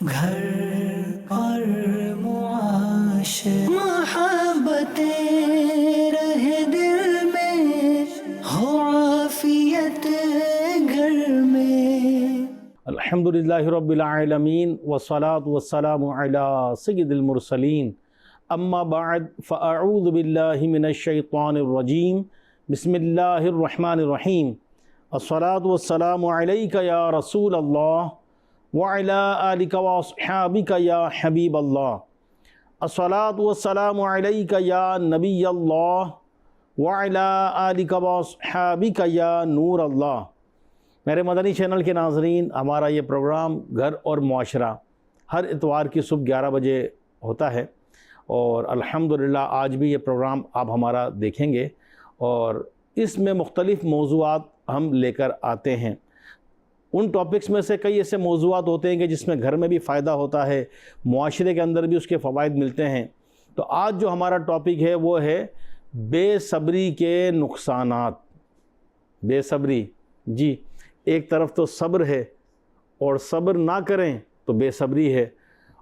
گھر اور معاشرہ محبتیں رہے دل میں، ہو عافیت گھر میں۔ الحمدللہ رب العالمین والصلاة والسلام علی سید المرسلین، اما بعد فاعوذ باللہ من الشیطان الرجیم، بسم اللہ الرحمن الرحیم۔ الصلاة والسلام علیک یا رسول اللہ وعلی آلک واصحابک یا حبیب اللہ۔ الصلاة والسلام علیک یا نبی اللہ وعلی آلک واصحابک یا نور اللہ۔ میرے مدنی چینل کے ناظرین، ہمارا یہ پروگرام گھر اور معاشرہ ہر اتوار کی صبح 11 بجے ہوتا ہے، اور الحمدللہ آج بھی یہ پروگرام آپ ہمارا دیکھیں گے، اور اس میں مختلف موضوعات ہم لے کر آتے ہیں۔ ان ٹاپکس میں سے کئی ایسے موضوعات ہوتے ہیں کہ جس میں گھر میں بھی فائدہ ہوتا ہے، معاشرے کے اندر بھی اس کے فوائد ملتے ہیں۔ تو آج جو ہمارا ٹاپک ہے وہ ہے بے صبری کے نقصانات۔ بے صبری، جی، ایک طرف تو صبر ہے، اور صبر نہ کریں تو بے صبری ہے،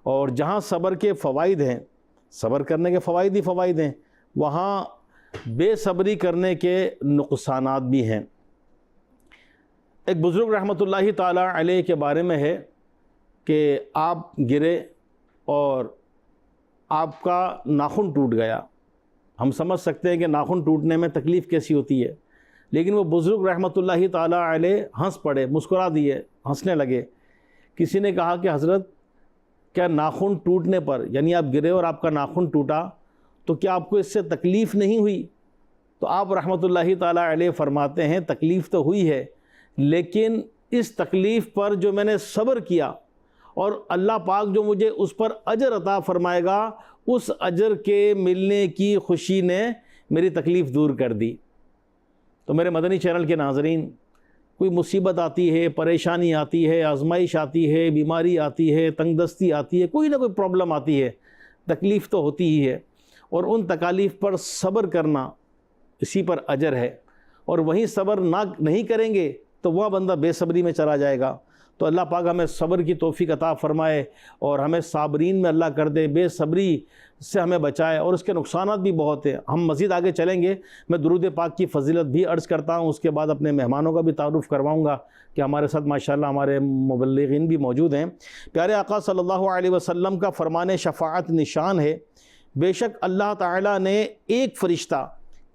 اور جہاں صبر کے فوائد ہیں، صبر کرنے کے فوائد ہی فوائد ہیں، وہاں بے صبری کرنے کے نقصانات بھی ہیں۔ ایک بزرگ رحمۃ اللہ تعالی علیہ کے بارے میں ہے کہ آپ گرے اور آپ کا ناخن ٹوٹ گیا۔ ہم سمجھ سکتے ہیں کہ ناخن ٹوٹنے میں تکلیف کیسی ہوتی ہے، لیکن وہ بزرگ رحمۃ اللہ تعالی علیہ ہنس پڑے، مسکرا دیے، ہنسنے لگے۔ کسی نے کہا کہ حضرت، کیا ناخن ٹوٹنے پر، یعنی آپ گرے اور آپ کا ناخن ٹوٹا، تو کیا آپ کو اس سے تکلیف نہیں ہوئی؟ تو آپ رحمۃ اللہ تعالی علیہ فرماتے ہیں تکلیف تو ہوئی ہے، لیکن اس تکلیف پر جو میں نے صبر کیا، اور اللہ پاک جو مجھے اس پر اجر عطا فرمائے گا، اس اجر کے ملنے کی خوشی نے میری تکلیف دور کر دی۔ تو میرے مدنی چینل کے ناظرین، کوئی مصیبت آتی ہے، پریشانی آتی ہے، آزمائش آتی ہے، بیماری آتی ہے، تنگ دستی آتی ہے، کوئی نہ کوئی پرابلم آتی ہے، تکلیف تو ہوتی ہی ہے، اور ان تکالیف پر صبر کرنا، اسی پر اجر ہے۔ اور وہیں صبر نہیں کریں گے تو وہ بندہ بے صبری میں چلا جائے گا۔ تو اللہ پاک ہمیں صبر کی توفیق عطا فرمائے، اور ہمیں صابرین میں اللہ کر دے، بے صبری سے ہمیں بچائے، اور اس کے نقصانات بھی بہت ہیں۔ ہم مزید آگے چلیں گے، میں درود پاک کی فضیلت بھی عرض کرتا ہوں، اس کے بعد اپنے مہمانوں کا بھی تعارف کرواؤں گا کہ ہمارے ساتھ ماشاءاللہ ہمارے مبلغین بھی موجود ہیں۔ پیارے آقا صلی اللہ علیہ وسلم کا فرمان شفاعت نشان ہے، بے شک اللہ تعالیٰ نے ایک فرشتہ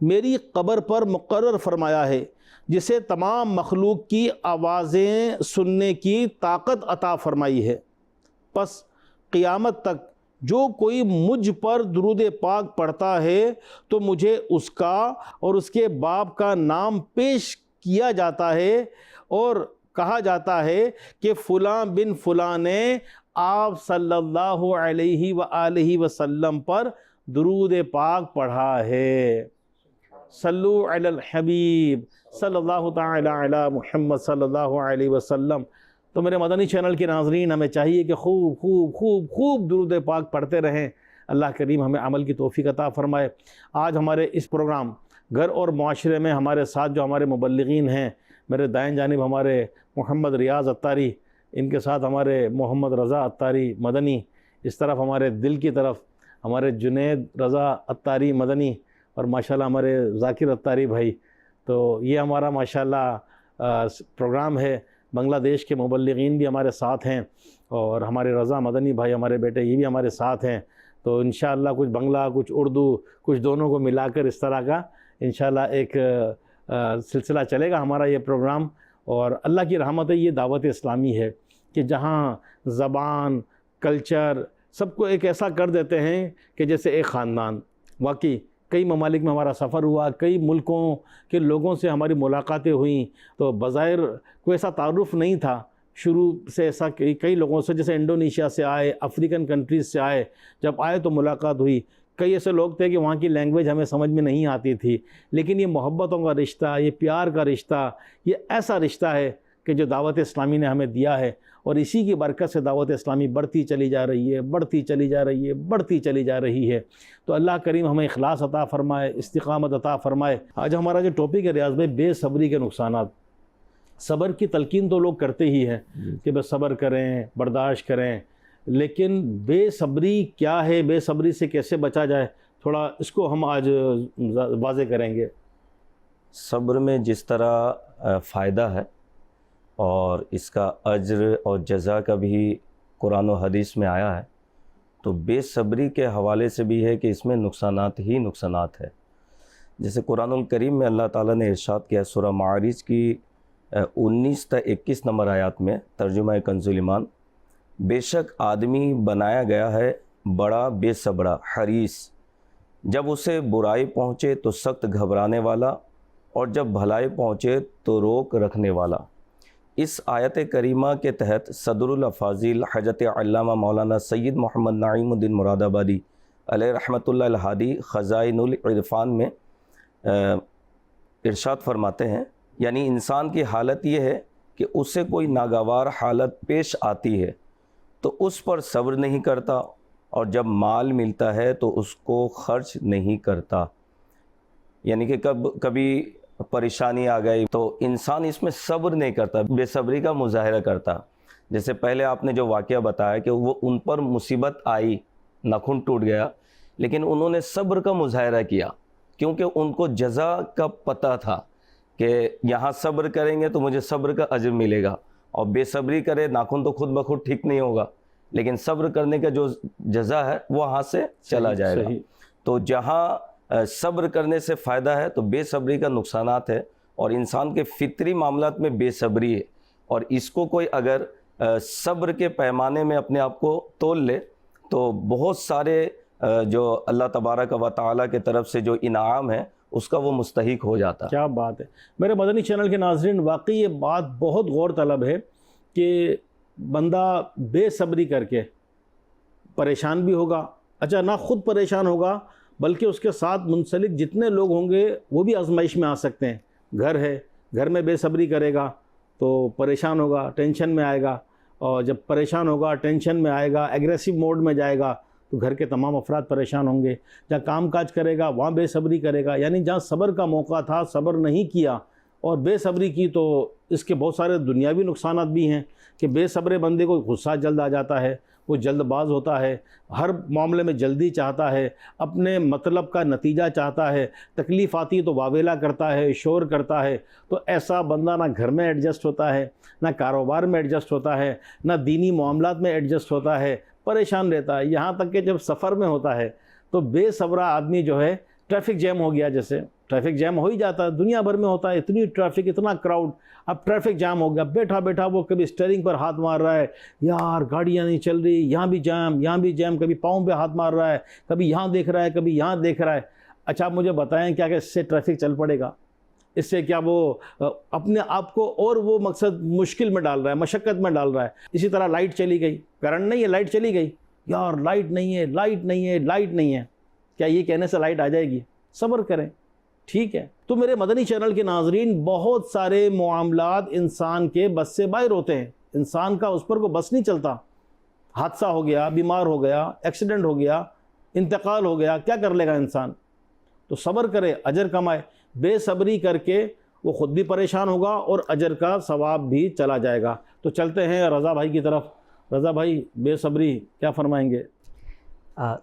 میری قبر پر مقرر فرمایا ہے، جسے تمام مخلوق کی آوازیں سننے کی طاقت عطا فرمائی ہے۔ پس قیامت تک جو کوئی مجھ پر درود پاک پڑھتا ہے تو مجھے اس کا اور اس کے باپ کا نام پیش کیا جاتا ہے، اور کہا جاتا ہے کہ فلاں بن فلاں نے آپ صلی اللہ علیہ وآلہ وسلم پر درود پاک پڑھا ہے۔ صلو علی الحبیب صلی اللہ تعالی علی محمد صلی اللہ علیہ وسلم۔ تو میرے مدنی چینل کے ناظرین، ہمیں چاہیے کہ خوب خوب خوب خوب درود پاک پڑھتے رہیں۔ اللہ کریم ہمیں عمل کی توفیق عطا فرمائے۔ آج ہمارے اس پروگرام گھر اور معاشرے میں ہمارے ساتھ جو ہمارے مبلغین ہیں، میرے دائیں جانب ہمارے محمد ریاض عطاری، ان کے ساتھ ہمارے محمد رضا عطاری مدنی، اس طرف ہمارے دل کی طرف ہمارے جنید رضا عطاری مدنی، اور ماشاءاللہ ہمارے ذاکر عطاری بھائی۔ تو یہ ہمارا ماشاءاللہ پروگرام ہے۔ بنگلہ دیش کے مبلغین بھی ہمارے ساتھ ہیں، اور ہمارے رضا مدنی بھائی، ہمارے بیٹے، یہ بھی ہمارے ساتھ ہیں۔ تو انشاءاللہ کچھ بنگلہ، کچھ اردو، کچھ دونوں کو ملا کر اس طرح کا انشاءاللہ ایک سلسلہ چلے گا ہمارا یہ پروگرام۔ اور اللہ کی رحمت ہے، یہ دعوت اسلامی ہے کہ جہاں زبان، کلچر سب کو ایک ایسا کر دیتے ہیں کہ جیسے ایک خاندان۔ واقعی کئی ممالک میں ہمارا سفر ہوا، کئی ملکوں کے لوگوں سے ہماری ملاقاتیں ہوئیں، تو بظاہر کوئی ایسا تعارف نہیں تھا شروع سے، ایسا کئی لوگوں سے، جیسے انڈونیشیا سے آئے، افریقن کنٹریز سے آئے، جب آئے تو ملاقات ہوئی۔ کئی ایسے لوگ تھے کہ وہاں کی لینگویج ہمیں سمجھ میں نہیں آتی تھی، لیکن یہ محبتوں کا رشتہ، یہ پیار کا رشتہ، یہ ایسا رشتہ ہے کہ جو دعوت اسلامی نے ہمیں دیا ہے، اور اسی کی برکت سے دعوت اسلامی بڑھتی چلی جا رہی ہے، بڑھتی چلی جا رہی ہے، بڑھتی چلی جا رہی ہے۔ تو اللہ کریم ہمیں اخلاص عطا فرمائے، استقامت عطا فرمائے۔ آج ہمارا جو ٹاپک ہے ریاض بھائی، بے صبری کے نقصانات۔ صبر کی تلقین تو لوگ کرتے ہی ہیں کہ بس صبر کریں، برداشت کریں، لیکن بے صبری کیا ہے، بے صبری سے کیسے بچا جائے، تھوڑا اس کو ہم آج واضح کریں گے۔ صبر میں جس طرح فائدہ ہے اور اس کا اجر اور جزا کا بھی قرآن و حدیث میں آیا ہے، تو بے صبری کے حوالے سے بھی ہے کہ اس میں نقصانات ہی نقصانات ہے۔ جیسے قرآن الکریم میں اللہ تعالیٰ نے ارشاد کیا سورہ معارج کی 19 تا 21 نمبر آیات میں، ترجمہ کنز ایمان، بے شک آدمی بنایا گیا ہے بڑا بے صبرا حریص، جب اسے برائی پہنچے تو سخت گھبرانے والا، اور جب بھلائی پہنچے تو روک رکھنے والا۔ اس آیت کریمہ کے تحت صدر الافاضل حضرت علامہ مولانا سید محمد نعیم الدین مراد آبادی علیہ رحمۃ اللہ الہادی خزائن العرفان میں ارشاد فرماتے ہیں، یعنی انسان کی حالت یہ ہے کہ اسے کوئی ناگوار حالت پیش آتی ہے تو اس پر صبر نہیں کرتا، اور جب مال ملتا ہے تو اس کو خرچ نہیں کرتا۔ یعنی کہ کبھی پریشانی آ گئی تو انسان اس میں صبر نہیں کرتا، بے صبری کا مظاہرہ کرتا۔ جیسے پہلے آپ نے جو واقعہ بتایا کہ وہ ان پر مصیبت آئی، ناخن ٹوٹ گیا، لیکن انہوں نے صبر کا مظاہرہ کیا کیونکہ ان کو جزا کا پتہ تھا کہ یہاں صبر کریں گے تو مجھے صبر کا اجر ملے گا، اور بے صبری کرے ناخن تو خود بخود ٹھیک نہیں ہوگا، لیکن صبر کرنے کا جو جزا ہے وہ ہاں سے چلا جائے گا۔ تو جہاں صبر کرنے سے فائدہ ہے تو بے صبری کا نقصانات ہے، اور انسان کے فطری معاملات میں بے صبری ہے، اور اس کو کوئی اگر صبر کے پیمانے میں اپنے آپ کو تول لے تو بہت سارے جو اللہ تبارک و تعالیٰ کے طرف سے جو انعام ہے اس کا وہ مستحق ہو جاتا ہے۔ کیا بات ہے میرے مدنی چینل کے ناظرین، واقعی یہ بات بہت غور طلب ہے کہ بندہ بے صبری کر کے پریشان بھی ہوگا، اچھا نہ خود پریشان ہوگا بلکہ اس کے ساتھ منسلک جتنے لوگ ہوں گے وہ بھی آزمائش میں آ سکتے ہیں۔ گھر ہے، گھر میں بے صبری کرے گا تو پریشان ہوگا، ٹینشن میں آئے گا، اور جب پریشان ہوگا ٹینشن میں آئے گا، ایگریسو موڈ میں جائے گا تو گھر کے تمام افراد پریشان ہوں گے۔ جہاں کام کاج کرے گا وہاں بے صبری کرے گا، یعنی جہاں صبر کا موقع تھا صبر نہیں کیا اور بے صبری کی، تو اس کے بہت سارے دنیاوی نقصانات بھی ہیں کہ بے صبر بندے کو غصہ جلد آ جاتا ہے، وہ جلد باز ہوتا ہے، ہر معاملے میں جلدی چاہتا ہے، اپنے مطلب کا نتیجہ چاہتا ہے، تکلیف آتی تو واویلا کرتا ہے، شور کرتا ہے۔ تو ایسا بندہ نہ گھر میں ایڈجسٹ ہوتا ہے، نہ کاروبار میں ایڈجسٹ ہوتا ہے، نہ دینی معاملات میں ایڈجسٹ ہوتا ہے، پریشان رہتا ہے۔ یہاں تک کہ جب سفر میں ہوتا ہے تو بے صبرا آدمی جو ہے، ٹریفک جیم ہو گیا، جیسے ٹریفک جیم ہو ہی جاتا ہے، دنیا بھر میں ہوتا ہے، اتنی ٹریفک، اتنا کراؤڈ، اب ٹریفک جام ہو گیا، بیٹھا بیٹھا وہ کبھی اسٹیئرنگ پر ہاتھ مار رہا ہے، یار گاڑیاں نہیں چل رہی، یہاں بھی جام، یہاں بھی جام، کبھی پاؤں پہ ہاتھ مار رہا ہے، کبھی یہاں دیکھ رہا ہے، کبھی یہاں دیکھ رہا ہے۔ اچھا آپ مجھے بتائیں کیا کہ اس سے ٹریفک چل پڑے گا؟ اس سے کیا وہ اپنے آپ کو اور وہ مقصد مشکل میں ڈال رہا ہے، مشقت میں ڈال رہا ہے؟ اسی طرح لائٹ چلی گئی، کرنٹ نہیں ہے، لائٹ چلی گئی، یار لائٹ نہیں ہے، لائٹ نہیں ہے، لائٹ نہیں ہے، کیا یہ کہنے سے لائٹ آ جائے گی؟ صبر کریں، ٹھیک ہے۔ تو میرے مدنی چینل کے ناظرین، بہت سارے معاملات انسان کے بس سے باہر ہوتے ہیں، انسان کا اس پر کو بس نہیں چلتا۔ حادثہ ہو گیا، بیمار ہو گیا، ایکسیڈنٹ ہو گیا، انتقال ہو گیا، کیا کر لے گا انسان؟ تو صبر کرے، اجر کمائے۔ بے صبری کر کے وہ خود بھی پریشان ہوگا اور اجر کا ثواب بھی چلا جائے گا۔ تو چلتے ہیں رضا بھائی کی طرف۔ رضا بھائی، بے صبری کیا فرمائیں گے؟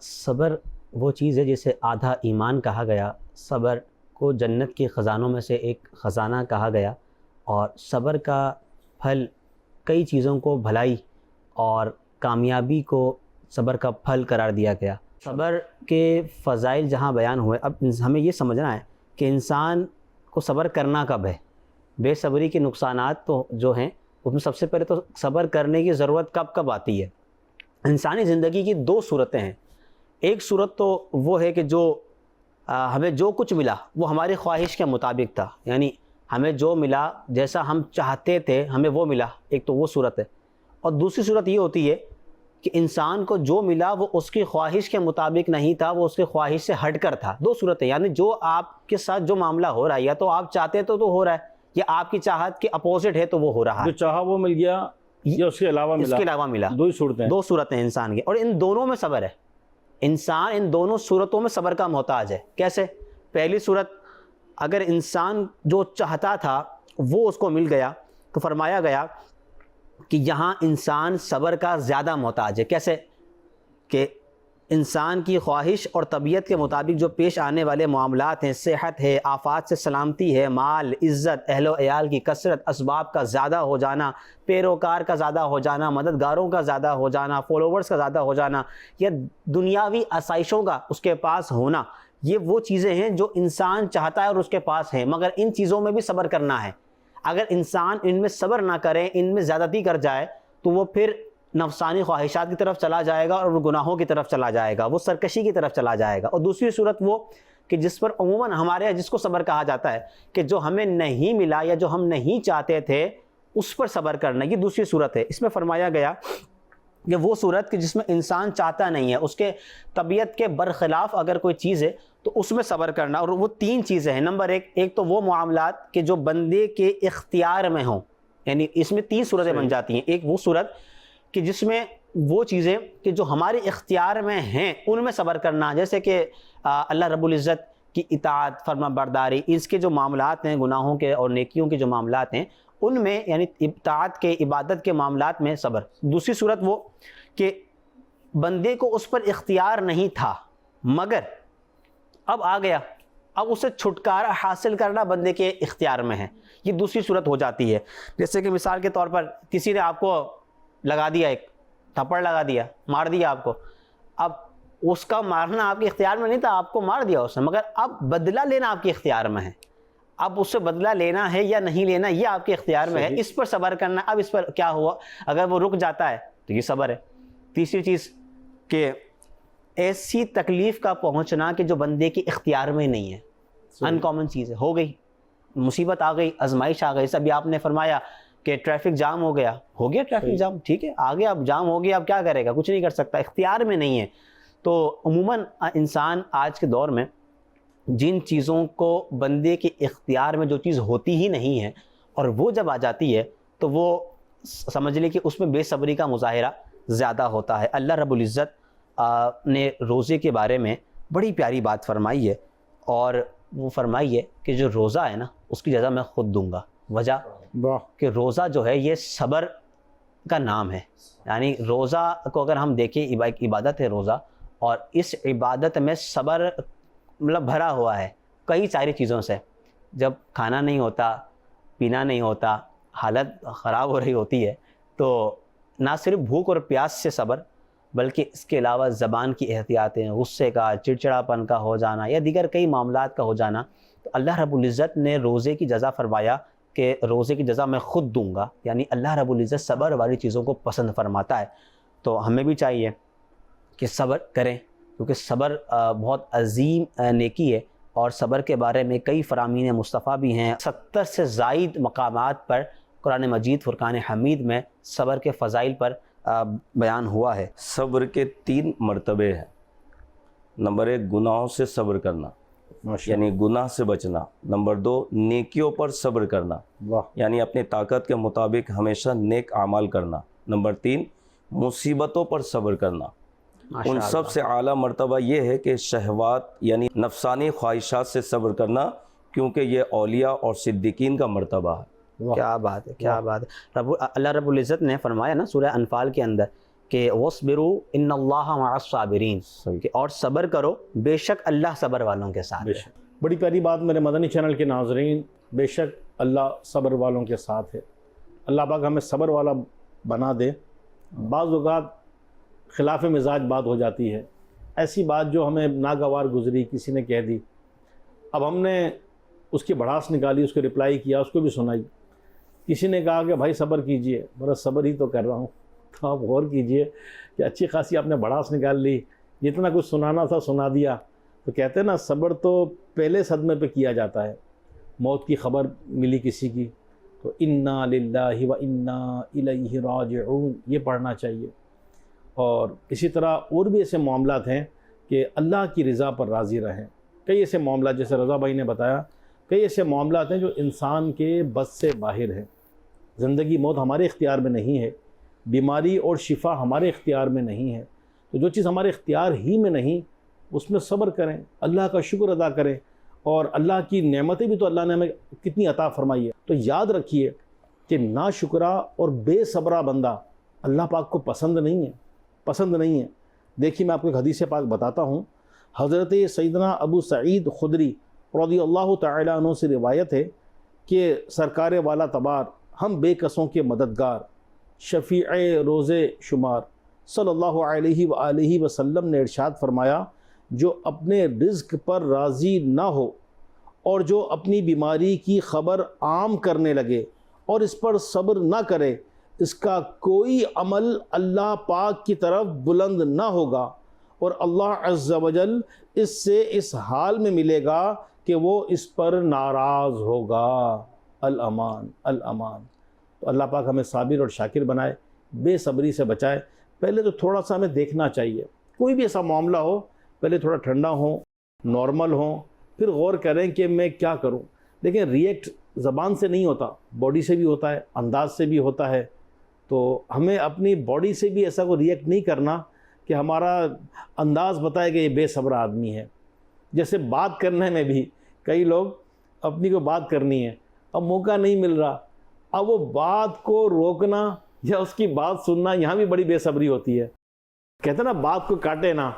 صبر وہ چیز ہے جسے آدھا ایمان کہا گیا، صبر کو جنت کے خزانوں میں سے ایک خزانہ کہا گیا، اور صبر کا پھل کئی چیزوں کو بھلائی اور کامیابی کو صبر کا پھل قرار دیا گیا۔ صبر کے فضائل جہاں بیان ہوئے، اب ہمیں یہ سمجھنا ہے کہ انسان کو صبر کرنا کب ہے۔ بے صبری کے نقصانات تو جو ہیں اس میں سب سے پہلے تو صبر کرنے کی ضرورت کب آتی ہے۔ انسانی زندگی کی دو صورتیں ہیں۔ ایک صورت تو وہ ہے کہ جو ہمیں جو کچھ ملا وہ ہماری خواہش کے مطابق تھا، یعنی ہمیں جو ملا جیسا ہم چاہتے تھے ہمیں وہ ملا، ایک تو وہ صورت ہے۔ اور دوسری صورت یہ ہوتی ہے کہ انسان کو جو ملا وہ اس کی خواہش کے مطابق نہیں تھا، وہ اس کی خواہش سے ہٹ کر تھا۔ دو صورتیں، یعنی جو آپ کے ساتھ جو معاملہ ہو رہا ہے یا تو آپ چاہتے تو ہو رہا ہے، یا آپ کی چاہت کے اپوزٹ ہے تو وہ ہو رہا ہے۔ جو چاہا وہ مل گیا یا اس کے علاوہ ملا؟ اس کے علاوہ ملا۔ دو صورتیں انسان کی، اور ان دونوں میں صبر ہے۔ انسان ان دونوں صورتوں میں صبر کا محتاج ہے۔ کیسے؟ پہلی صورت، اگر انسان جو چاہتا تھا وہ اس کو مل گیا تو فرمایا گیا کہ یہاں انسان صبر کا زیادہ محتاج ہے۔ کیسے؟ کہ انسان کی خواہش اور طبیعت کے مطابق جو پیش آنے والے معاملات ہیں، صحت ہے، آفات سے سلامتی ہے، مال، عزت، اہل و عیال کی کثرت، اسباب کا زیادہ ہو جانا، پیروکار کا زیادہ ہو جانا، مددگاروں کا زیادہ ہو جانا، فالوورز کا زیادہ ہو جانا، یا دنیاوی آسائشوں کا اس کے پاس ہونا، یہ وہ چیزیں ہیں جو انسان چاہتا ہے اور اس کے پاس ہیں، مگر ان چیزوں میں بھی صبر کرنا ہے۔ اگر انسان ان میں صبر نہ کرے، ان میں زیادتی کر جائے، تو وہ پھر نفسانی خواہشات کی طرف چلا جائے گا اور وہ گناہوں کی طرف چلا جائے گا، وہ سرکشی کی طرف چلا جائے گا۔ اور دوسری صورت وہ کہ جس پر عموماً ہمارے جس کو صبر کہا جاتا ہے، کہ جو ہمیں نہیں ملا یا جو ہم نہیں چاہتے تھے اس پر صبر کرنا، یہ دوسری صورت ہے۔ اس میں فرمایا گیا کہ وہ صورت کہ جس میں انسان چاہتا نہیں ہے، اس کے طبیعت کے برخلاف اگر کوئی چیز ہے تو اس میں صبر کرنا، اور وہ تین چیزیں ہیں۔ نمبر ایک تو وہ معاملات کہ جو بندے کے اختیار میں ہوں، یعنی اس میں تین صورتیں بن جاتی ہیں۔ ایک وہ صورت کہ جس میں وہ چیزیں کہ جو ہمارے اختیار میں ہیں ان میں صبر کرنا، جیسے کہ اللہ رب العزت کی اطاعت، فرما برداری، اس کے جو معاملات ہیں گناہوں کے اور نیکیوں کے جو معاملات ہیں ان میں، یعنی اطاعت کے، عبادت کے معاملات میں صبر۔ دوسری صورت وہ کہ بندے کو اس پر اختیار نہیں تھا مگر اب آ گیا، اب اسے چھٹکارا حاصل کرنا بندے کے اختیار میں ہے، یہ دوسری صورت ہو جاتی ہے۔ جیسے کہ مثال کے طور پر کسی نے آپ کو لگا دیا، ایک تھپڑ لگا دیا، مار دیا آپ کو، اب اس کا مارنا آپ کے اختیار میں نہیں تھا، آپ کو مار دیا اس نے، مگر اب بدلہ لینا آپ کے اختیار میں ہے، اب اس سے بدلہ لینا ہے یا نہیں لینا یہ آپ کے اختیار میں ہے، اس پر صبر کرنا۔ اب اس پر کیا ہوا، اگر وہ رک جاتا ہے تو یہ صبر ہے۔ تیسری چیز کہ ایسی تکلیف کا پہنچنا کہ جو بندے کے اختیار میں نہیں ہے، انکامن چیز ہے، ہو گئی، مصیبت آ گئی، آزمائش آ گئی۔ ابھی آپ نے فرمایا کہ ٹریفک جام ہو گیا ٹریفک جام، ٹھیک ہے، آگے اب جام ہو گیا، اب کیا کرے گا، کچھ نہیں کر سکتا، اختیار میں نہیں ہے۔ تو عموماً انسان آج کے دور میں جن چیزوں کو بندے کے اختیار میں جو چیز ہوتی ہی نہیں ہے اور وہ جب آ جاتی ہے تو وہ سمجھ لے کہ اس میں بے صبری کا مظاہرہ زیادہ ہوتا ہے۔ اللہ رب العزت نے روزے کے بارے میں بڑی پیاری بات فرمائی ہے، اور وہ فرمائی ہے کہ جو روزہ ہے نا اس کی جزا میں خود دوں گا۔ وجہ کہ روزہ جو ہے یہ صبر کا نام ہے، یعنی روزہ کو اگر ہم دیکھیں عبادت ہے روزہ، اور اس عبادت میں صبر مطلب بھرا ہوا ہے کئی ساری چیزوں سے۔ جب کھانا نہیں ہوتا، پینا نہیں ہوتا، حالت خراب ہو رہی ہوتی ہے تو نہ صرف بھوک اور پیاس سے صبر، بلکہ اس کے علاوہ زبان کی احتیاطیں، غصے کا، چڑچڑاپن کا ہو جانا یا دیگر کئی معاملات کا ہو جانا، تو اللہ رب العزت نے روزے کی جزا فرمایا کہ روزے کی جزا میں خود دوں گا، یعنی اللہ رب العزت صبر والی چیزوں کو پسند فرماتا ہے۔ تو ہمیں بھی چاہیے کہ صبر کریں، کیونکہ صبر بہت عظیم نیکی ہے، اور صبر کے بارے میں کئی فرامین مصطفیٰ بھی ہیں۔ 70 سے زائد مقامات پر قرآن مجید فرقان حمید میں صبر کے فضائل پر بیان ہوا ہے۔ صبر کے 3 مرتبے ہیں۔ نمبر 1 گناہوں سے صبر کرنا، یعنی گناہ سے بچنا۔ نمبر 2 نیکیوں پر صبر کرنا، یعنی اپنی طاقت کے مطابق ہمیشہ نیک اعمال کرنا۔ نمبر 3 مصیبتوں پر صبر کرنا۔ ان سب سے اعلیٰ مرتبہ یہ ہے کہ شہوات یعنی نفسانی خواہشات سے صبر کرنا، کیونکہ یہ اولیاء اور صدیقین کا مرتبہ ہے۔ کیا بات ہے، کیا بات ہے۔ اللہ رب العزت نے فرمایا نا سورہ انفال کے اندر کہ وَاصْبِرُوا إِنَّ اللَّهَ مَعَ الصَّابِرِينَ، کہ اور صبر کرو، بے شک اللہ صبر والوں کے ساتھ ہے۔ بڑی پیاری بات میرے مدنی چینل کے ناظرین، بے شک اللہ صبر والوں کے ساتھ ہے۔ اللہ پاک ہمیں صبر والا بنا دے۔ بعض اوقات خلاف مزاج بات ہو جاتی ہے، ایسی بات جو ہمیں ناگوار گزری، کسی نے کہہ دی، اب ہم نے اس کی بڑھاس نکالی، اس کو رپلائی کیا، اس کو بھی سنائی۔ کسی نے کہا کہ بھائی صبر کیجئے، بڑا صبر ہی تو کر رہا ہوں، تو آپ غور کیجئے کہ اچھی خاصی آپ نے بڑھاس نکال لی، جتنا کچھ سنانا تھا سنا دیا۔ تو کہتے ہیں نا صبر تو پہلے صدمے پہ کیا جاتا ہے۔ موت کی خبر ملی کسی کی تو انا للہ و انا الیہ راجعون یہ پڑھنا چاہیے۔ اور اسی طرح اور بھی ایسے معاملات ہیں کہ اللہ کی رضا پر راضی رہیں۔ کئی ایسے معاملات جیسے رضا بھائی نے بتایا، کئی ایسے معاملات ہیں جو انسان کے بس سے باہر ہیں۔ زندگی موت ہمارے اختیار میں نہیں ہے، بیماری اور شفا ہمارے اختیار میں نہیں ہے، تو جو چیز ہمارے اختیار ہی میں نہیں اس میں صبر کریں، اللہ کا شکر ادا کریں، اور اللہ کی نعمتیں بھی تو اللہ نے ہمیں کتنی عطا فرمائی ہے۔ تو یاد رکھیے کہ ناشکرا اور بے صبرا بندہ اللہ پاک کو پسند نہیں ہے. دیکھیے میں آپ کو ایک حدیث پاک بتاتا ہوں. حضرت سیدنا ابو سعید خدری رضی اللہ تعالیٰ عنہ سے روایت ہے کہ سرکار والا تبار ہم بے کسوں کے مددگار شفیع روز شمار صلی اللہ علیہ وآلہ وسلم نے ارشاد فرمایا، جو اپنے رزق پر راضی نہ ہو اور جو اپنی بیماری کی خبر عام کرنے لگے اور اس پر صبر نہ کرے، اس کا کوئی عمل اللہ پاک کی طرف بلند نہ ہوگا اور اللہ عز و جل اس سے اس حال میں ملے گا کہ وہ اس پر ناراض ہوگا. الامان الامان. تو اللہ پاک ہمیں صابر اور شاکر بنائے، بے صبری سے بچائے. پہلے تو تھوڑا سا ہمیں دیکھنا چاہیے، کوئی بھی ایسا معاملہ ہو پہلے تھوڑا ٹھنڈا ہو، نارمل ہو، پھر غور کریں کہ میں کیا کروں. لیکن ریئیکٹ زبان سے نہیں ہوتا، باڈی سے بھی ہوتا ہے، انداز سے بھی ہوتا ہے. تو ہمیں اپنی باڈی سے بھی ایسا کوئی ریئیکٹ نہیں کرنا کہ ہمارا انداز بتائے کہ یہ بے صبر آدمی ہے. جیسے بات کرنے میں بھی کئی لوگ اپنی کو بات کرنی ہے، اب موقع نہیں مل رہا، اب وہ بات کو روکنا یا اس کی بات سننا، یہاں بھی بڑی بے صبری ہوتی ہے. کہتے ہیں نا بات کو کاٹے نا،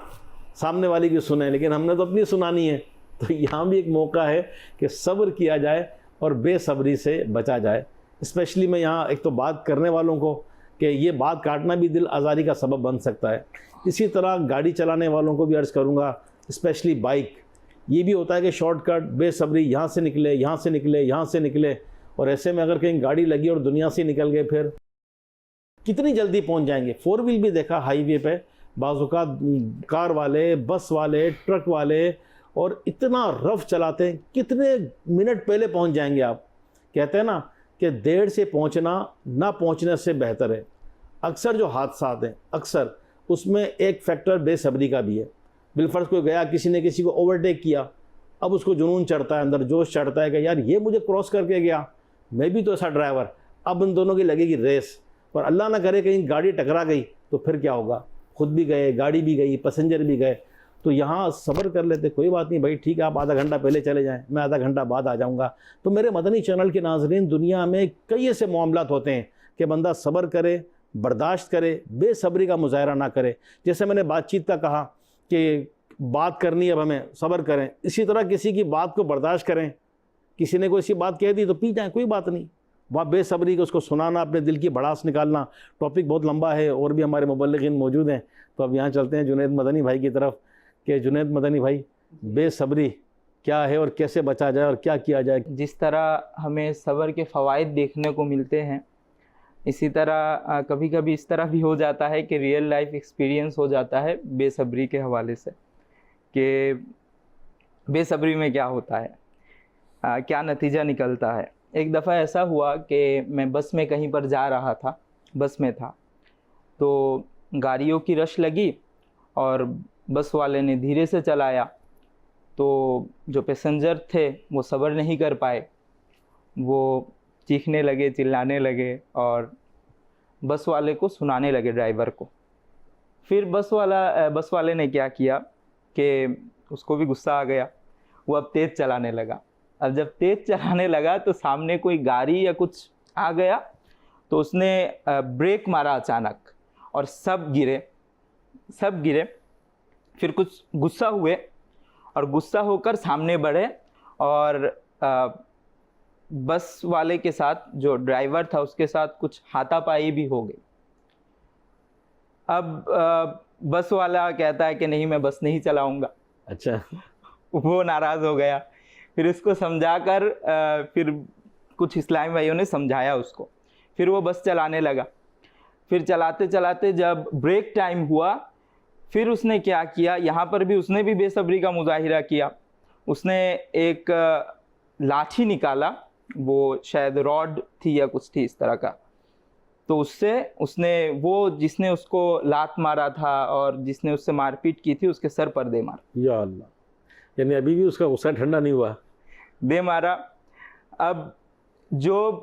سامنے والی کی سنیں، لیکن ہم نے تو اپنی سنانی ہے. تو یہاں بھی ایک موقع ہے کہ صبر کیا جائے اور بے صبری سے بچا جائے. اسپیشلی میں یہاں ایک تو بات کرنے والوں کو کہ یہ بات کاٹنا بھی دل آزاری کا سبب بن سکتا ہے. اسی طرح گاڑی چلانے والوں کو بھی عرض کروں گا، اسپیشلی بائک، یہ بھی ہوتا ہے کہ شارٹ کٹ، بے صبری، یہاں سے نکلے یہاں سے نکلے یہاں سے نکلے، اور ایسے میں اگر کہیں گاڑی لگی اور دنیا سے نکل گئے پھر کتنی جلدی پہنچ جائیں گے. 4 ویل بھی دیکھا ہائی وے پہ بعض اوقات کار والے، بس والے، ٹرک والے، اور اتنا رف چلاتے ہیں، کتنے منٹ پہلے پہنچ جائیں گے آپ. کہتے ہیں نا کہ دیر سے پہنچنا نہ پہنچنے سے بہتر ہے. اکثر جو حادثات ہیں اکثر اس میں ایک فیکٹر بے صبری کا بھی ہے. بالفرض کوئی گیا، کسی نے کسی کو اوورٹیک کیا، اب اس کو جنون چڑھتا ہے، اندر جوش چڑھتا ہے کہ یار یہ مجھے کراس کر کے گیا، میں بھی تو ایسا ڈرائیور. اب ان دونوں کی لگے گی ریس، اور اللہ نہ کرے کہیں گاڑی ٹکرا گئی تو پھر کیا ہوگا؟ خود بھی گئے، گاڑی بھی گئی، پیسنجر بھی گئے. تو یہاں صبر کر لیتے، کوئی بات نہیں بھائی، ٹھیک ہے آپ آدھا گھنٹہ پہلے چلے جائیں، میں آدھا گھنٹہ بعد آ جاؤں گا. تو میرے مدنی چینل کے ناظرین، دنیا میں کئی ایسے معاملات ہوتے ہیں کہ بندہ صبر کرے، برداشت کرے، بے صبری کا مظاہرہ نہ کرے. جیسے میں نے بات چیت کا کہا کہ بات کرنی، اب ہمیں صبر کریں. اسی طرح کسی کی بات کو برداشت کریں. کسی نے کوئی سی بات کہہ دی تو پی جائیں، کوئی بات نہیں. وہاں بے صبری کو اس کو سنانا، اپنے دل کی بڑاس نکالنا. ٹاپک بہت لمبا ہے اور بھی ہمارے مبلغین موجود ہیں. تو اب یہاں چلتے ہیں جنید مدنی بھائی کی طرف کہ جنید مدنی بھائی، بے صبری کیا ہے اور کیسے بچا جائے اور کیا کیا جائے؟ جس طرح ہمیں صبر کے فوائد دیکھنے کو ملتے ہیں، اسی طرح کبھی کبھی اس طرح بھی ہو جاتا ہے کہ ریئل لائف ایکسپیرینس ہو جاتا ہے بے صبری کے حوالے سے، کہ بے صبری میں کیا ہوتا ہے، کیا نتیجہ نکلتا ہے. ایک دفعہ ایسا ہوا کہ میں بس میں کہیں پر جا رہا تھا، بس میں تھا تو گاڑیوں کی رش لگی اور بس والے نے دھیرے سے چلایا. تو جو پیسنجر تھے وہ صبر نہیں کر پائے، وہ چیخنے لگے، چلانے لگے اور بس والے کو سنانے لگے، ڈرائیور کو. پھر بس والے نے کیا کیا کہ اس کو بھی غصہ آ گیا، وہ اب تیز چلانے لگا. اب جب تیز چلانے لگا تو سامنے کوئی گاڑی یا کچھ آ گیا تو اس نے بریک مارا اچانک اور سب گرے. پھر کچھ غصہ ہوئے اور غصہ ہو کر سامنے بڑھے اور بس والے کے ساتھ، جو ڈرائیور تھا اس کے ساتھ کچھ ہاتھا پائی بھی ہو گئی. اب بس والا کہتا ہے کہ نہیں میں بس نہیں چلاؤں گا. اچھا. وہ ناراض ہو گیا. پھر اس کو سمجھا کر پھر کچھ اسلامی بھائیوں نے سمجھایا اس کو، پھر وہ بس چلانے لگا. پھر چلاتے چلاتے جب بریک ٹائم ہوا، پھر اس نے کیا کیا، یہاں پر بھی اس نے بھی بے صبری کا مظاہرہ کیا. اس نے ایک لاٹھی نکالا، وہ شاید راڈ تھی یا کچھ تھی اس طرح کا، تو اس نے وہ جس نے اس کو لات مارا تھا اور جس نے اس سے مار پیٹ کی تھی، اس کے سر پر دے مارا. یا اللہ، یعنی ابھی بھی اس کا غصہ ٹھنڈا نہیں ہوا، دے مارا. اب جو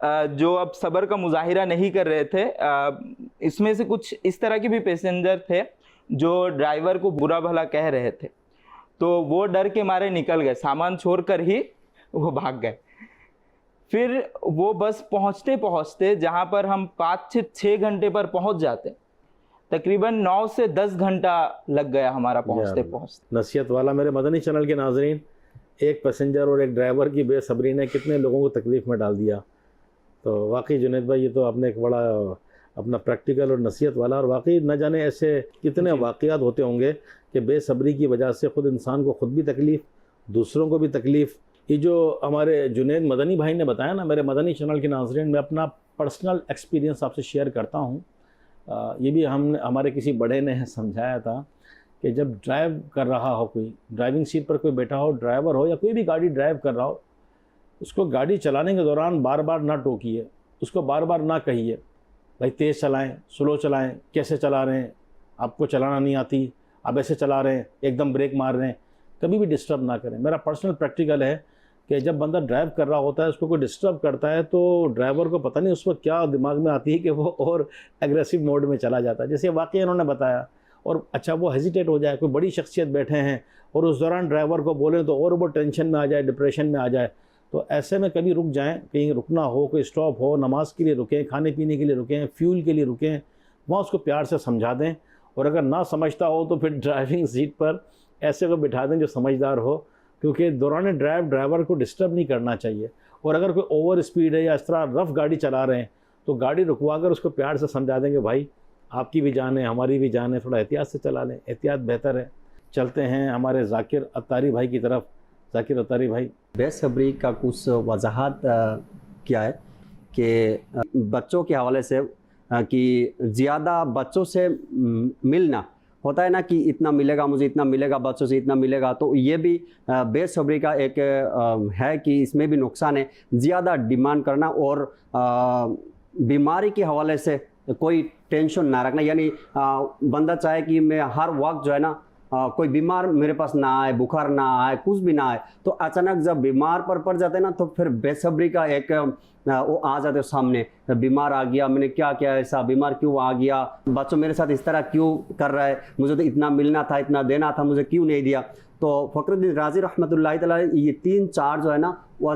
اب صبر کا مظاہرہ نہیں کر رہے تھے، اس میں سے کچھ اس طرح کے بھی پیسنجر تھے جو ڈرائیور کو برا بھلا کہہ رہے تھے، تو وہ ڈر کے مارے نکل گئے، سامان چھوڑ کر ہی وہ بھاگ گئے. پھر وہ بس پہنچتے پہنچتے جہاں پر ہم 5 سے 6 گھنٹے پر پہنچ جاتے، تقریباً 9 سے 10 گھنٹہ لگ گیا ہمارا پہنچتے پہنچتے۔ نصیحت والا میرے مدنی چینل کے ناظرین، ایک پیسنجر اور ایک ڈرائیور کی بے صبری نے کتنے لوگوں کو تکلیف میں ڈال دیا۔ تو واقعی جنید بھائی، یہ تو آپ نے ایک بڑا اپنا پریکٹیکل اور نصیحت والا، اور واقعی نہ جانے ایسے کتنے واقعات ہوتے ہوں گے کہ بے صبری کی وجہ سے خود انسان کو خود بھی تکلیف، دوسروں کو بھی تکلیف۔ یہ جو ہمارے جنید مدنی بھائی نے بتایا نا، میرے مدنی چینل کے ناظرین، میں اپنا پرسنل ایکسپیرینس آپ سے شیئر کرتا ہوں۔ یہ بھی ہمارے کسی بڑے نے سمجھایا تھا کہ جب ڈرائیو کر رہا ہو کوئی، ڈرائیونگ سیٹ پر کوئی بیٹھا ہو، ڈرائیور ہو یا کوئی بھی گاڑی ڈرائیو کر رہا ہو، اس کو گاڑی چلانے کے دوران بار بار نہ ٹوکیے، اس کو بار بار نہ کہیے بھائی تیز چلائیں، سلو چلائیں، کیسے چلا رہے ہیں، آپ کو چلانا نہیں آتی، آپ ایسے چلا رہے ہیں، ایک دم بریک مار رہے ہیں، کبھی بھی ڈسٹرب نہ کریں۔ میرا پرسنل پریکٹیکل ہے کہ جب بندہ ڈرائیو کر رہا ہوتا ہے، اس کو کوئی ڈسٹرب کرتا ہے تو ڈرائیور کو پتہ نہیں اس وقت کیا دماغ میں آتی ہے کہ وہ اور ایگریسو موڈ میں چلا جاتا ہے، جیسے واقعی انہوں نے بتایا۔ اور اچھا وہ ہیزیٹیٹ ہو جائے، کوئی بڑی شخصیت بیٹھے ہیں اور اس دوران ڈرائیور کو بولیں تو اور وہ ٹینشن میں آ جائے، ڈپریشن میں آ جائے، تو ایسے میں کبھی رک جائیں، کہیں رکنا ہو، کوئی اسٹاپ ہو، نماز کے لیے رکیں، کھانے پینے کے لیے رکیں، فیول کے لیے رکیں، وہاں اس کو پیار سے سمجھا دیں، اور اگر نہ سمجھتا ہو تو پھر ڈرائیونگ سیٹ پر ایسے کو بٹھا دیں جو سمجھدار ہو، کیونکہ دوران ڈرائیور کو ڈسٹرب نہیں کرنا چاہیے۔ اور اگر کوئی اوور اسپیڈ ہے یا اس طرح رف گاڑی چلا رہے ہیں تو گاڑی رکوا کر اس کو پیار سے سمجھا دیں کہ بھائی آپ کی بھی جان ہے، ہماری بھی جان ہے، تھوڑا احتیاط سے چلا لیں، احتیاط بہتر ہے۔ چلتے ہیں ہمارے ذاکر اتاری بھائی کی طرف۔ ذاکر اتاری بھائی، بے صبری کا کچھ وضاحت کیا ہے کہ بچوں کے حوالے سے کہ زیادہ بچوں سے ملنا ہوتا ہے نا، کہ اتنا ملے گا مجھے، اتنا ملے گا بچوں سے، اتنا ملے گا، تو یہ بھی بے صبری کا ایک ہے کہ اس میں بھی نقصان ہے، زیادہ ڈیمانڈ کرنا، اور بیماری کے حوالے سے کوئی ٹینشن نہ رکھنا، یعنی بندہ چاہے کہ میں ہر وقت جو ہے نا کوئی بیمار میرے پاس نہ آئے، بخار نہ آئے، کچھ بھی نہ آئے، تو اچانک جب بیمار پر پڑ جاتے ہیں نا تو پھر بے صبری کا ایک وہ آ جاتے سامنے، بیمار آ گیا، میں نے کیا کیا ایسا، بیمار کیوں آ گیا، بچوں میرے ساتھ اس طرح کیوں کر رہا ہے، مجھے تو اتنا ملنا تھا، اتنا دینا تھا، مجھے کیوں نہیں دیا۔ تو فخر الدین رازی رحمۃ اللہ تعالیٰ یہ 3-4 جو ہے نا وہ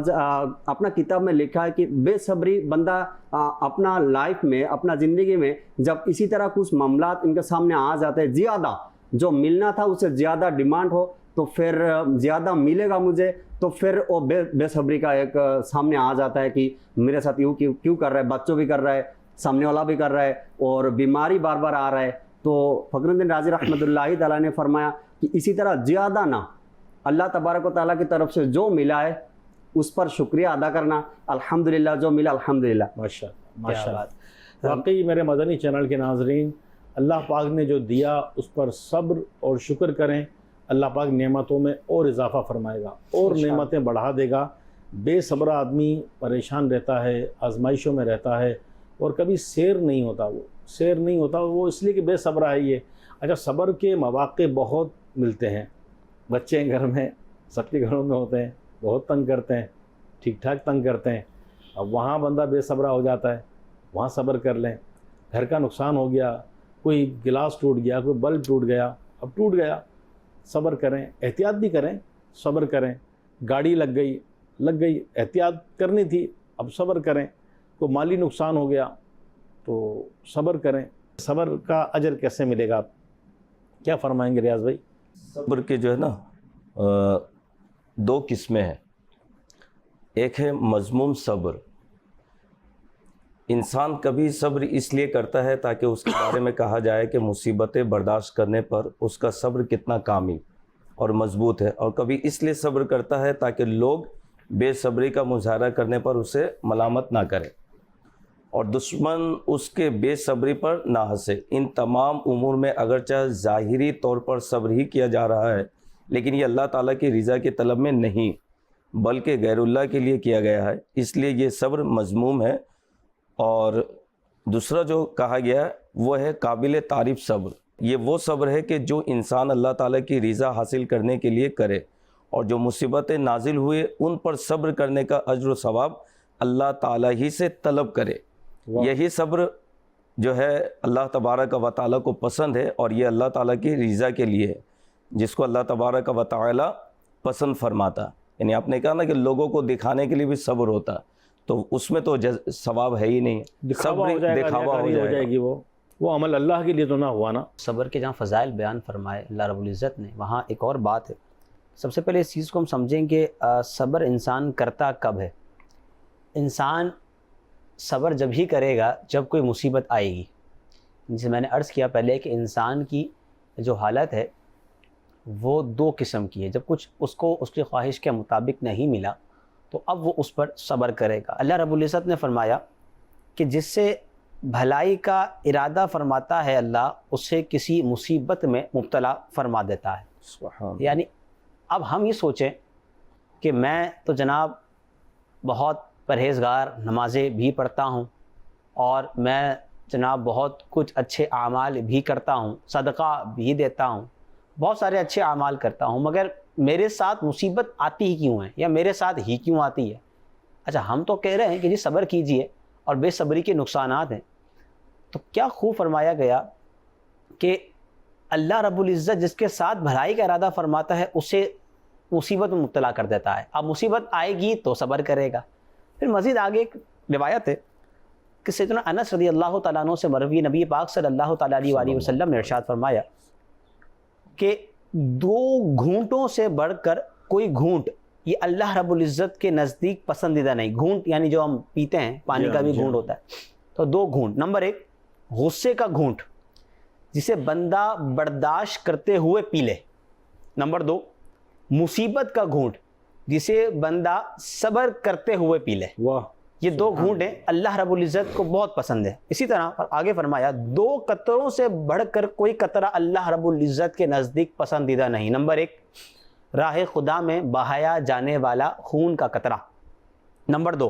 اپنا کتاب میں لکھا ہے کہ بے صبری بندہ اپنا لائف میں، اپنا زندگی میں جب اسی طرح کچھ معاملات ان کے سامنے آ جاتے ہیں، زیادہ جو ملنا تھا اس سے زیادہ ڈیمانڈ ہو، تو پھر زیادہ ملے گا مجھے، تو پھر وہ بے صبری کا ایک سامنے آ جاتا ہے کہ میرے ساتھ یوں کیوں کر رہا ہے، بچوں بھی کر رہا ہے، سامنے والا بھی کر رہا ہے، اور بیماری بار بار آ رہا ہے۔ تو فخر الدین رازی رحمۃ اللہ تعالیٰ نے فرمایا کہ اسی طرح زیادہ نہ، اللہ تبارک و تعالیٰ کی طرف سے جو ملا ہے اس پر شکریہ ادا کرنا، الحمدللہ جو ملا الحمدللہ۔ ماشاء اللہ، ماشاء اللہ۔ واقعی میرے مدنی چینل کے ناظرین، اللہ پاک نے جو دیا اس پر صبر اور شکر کریں، اللہ پاک نعمتوں میں اور اضافہ فرمائے گا اور نعمتیں بڑھا دے گا۔ بے صبر آدمی پریشان رہتا ہے، آزمائشوں میں رہتا ہے، اور کبھی سیر نہیں ہوتا، وہ سیر نہیں ہوتا، وہ اس لیے کہ بے صبر ہے یہ۔ اچھا، صبر کے مواقع بہت ملتے ہیں، بچے گھر میں، سب کے گھروں میں ہوتے ہیں، بہت تنگ کرتے ہیں، ٹھیک ٹھاک تنگ کرتے ہیں، اب وہاں بندہ بے صبرا ہو جاتا ہے، وہاں صبر کر لیں۔ گھر کا نقصان ہو گیا، کوئی گلاس ٹوٹ گیا، کوئی بلب ٹوٹ گیا، اب ٹوٹ گیا، صبر کریں، احتیاط بھی کریں، صبر کریں۔ گاڑی لگ گئی، احتیاط کرنی تھی، اب صبر کریں۔ کوئی مالی نقصان ہو گیا تو صبر کریں۔ صبر کا اجر کیسے ملے گا، آپ کیا فرمائیں گے ریاض بھائی؟ صبر کے جو ہے نا 2 قسمیں ہیں۔ ایک ہے مذموم صبر، انسان کبھی صبر اس لیے کرتا ہے تاکہ اس کے بارے میں کہا جائے کہ مصیبتیں برداشت کرنے پر اس کا صبر کتنا کامل اور مضبوط ہے، اور کبھی اس لیے صبر کرتا ہے تاکہ لوگ بے صبری کا مظاہرہ کرنے پر اسے ملامت نہ کریں اور دشمن اس کے بے صبری پر نہ ہنسے۔ ان تمام امور میں اگرچہ ظاہری طور پر صبر ہی کیا جا رہا ہے، لیکن یہ اللہ تعالیٰ کی رضا کے طلب میں نہیں بلکہ غیر اللہ کے لیے کیا گیا ہے، اس لیے یہ صبر مذموم ہے۔ اور دوسرا جو کہا گیا ہے وہ ہے قابل تعریف صبر۔ یہ وہ صبر ہے کہ جو انسان اللہ تعالیٰ کی رضا حاصل کرنے کے لیے کرے، اور جو مصیبتیں نازل ہوئے ان پر صبر کرنے کا اجر و ثواب اللہ تعالیٰ ہی سے طلب کرے۔ یہی صبر جو ہے اللہ تبارک و تعالیٰ کو پسند ہے، اور یہ اللہ تعالیٰ کی رضا کے لیے ہے، جس کو اللہ تبارک و تعالیٰ پسند فرماتا۔ یعنی آپ نے کہا نا کہ لوگوں کو دکھانے کے لیے بھی صبر ہوتا، تو اس میں تو ثواب ہے ہی نہیں. دکھاوا ہو جائے گا, دکھاوا ہو جائے جائے گی, وہ عمل اللہ کے لیے تو نہ ہوا نا. صبر کے جہاں فضائل بیان فرمائے اللہ رب العزت نے, وہاں ایک اور بات ہے. سب سے پہلے اس چیز کو ہم سمجھیں کہ صبر انسان کرتا کب ہے. انسان صبر جب ہی کرے گا جب کوئی مصیبت آئے گی. جسے میں نے عرض کیا پہلے کہ انسان کی جو حالت ہے وہ دو قسم کی ہے. جب کچھ اس کو اس کی خواہش کے مطابق نہیں ملا تو اب وہ اس پر صبر کرے گا. اللہ رب العزت نے فرمایا کہ جس سے بھلائی کا ارادہ فرماتا ہے اللہ, اسے کسی مصیبت میں مبتلا فرما دیتا ہے. سبحان. یعنی اب ہم یہ سوچیں کہ میں تو جناب بہت پرہیزگار, نمازیں بھی پڑھتا ہوں, اور میں جناب بہت کچھ اچھے اعمال بھی کرتا ہوں, صدقہ بھی دیتا ہوں, بہت سارے اچھے اعمال کرتا ہوں, مگر میرے ساتھ مصیبت آتی ہی کیوں ہے, یا میرے ساتھ ہی کیوں آتی ہے. اچھا, ہم تو کہہ رہے ہیں کہ جی صبر کیجئے اور بے صبری کے نقصانات ہیں. تو کیا خوب فرمایا گیا کہ اللہ رب العزت جس کے ساتھ بھلائی کا ارادہ فرماتا ہے اسے مصیبت میں مبتلا کر دیتا ہے. اب مصیبت آئے گی تو صبر کرے گا. پھر مزید آگے ایک روایت ہے کہ سیدنا انس رضی اللہ تعالیٰ عنہ سے مروی, نبی پاک صلی اللہ تعالیٰ علیہ وآلہ وسلم نے ارشاد فرمایا کہ دو گھونٹوں سے بڑھ کر کوئی گھونٹ یہ اللہ رب العزت کے نزدیک پسندیدہ نہیں. گھونٹ یعنی جو ہم پیتے ہیں, پانی کا بھی گھونٹ ہوتا ہے. تو دو گھونٹ, نمبر ایک غصے کا گھونٹ جسے بندہ برداشت کرتے ہوئے پی لے. نمبر دو مصیبت کا گھونٹ جسے بندہ صبر کرتے ہوئے پی لے. واہ, یہ دو گھونٹ ہیں, اللہ رب العزت کو بہت پسند ہے. اسی طرح آگے فرمایا دو قطروں سے بڑھ کر کوئی قطرہ اللہ رب العزت کے نزدیک پسندیدہ نہیں. نمبر ایک راہ خدا میں بہایا جانے والا خون کا قطرہ. نمبر دو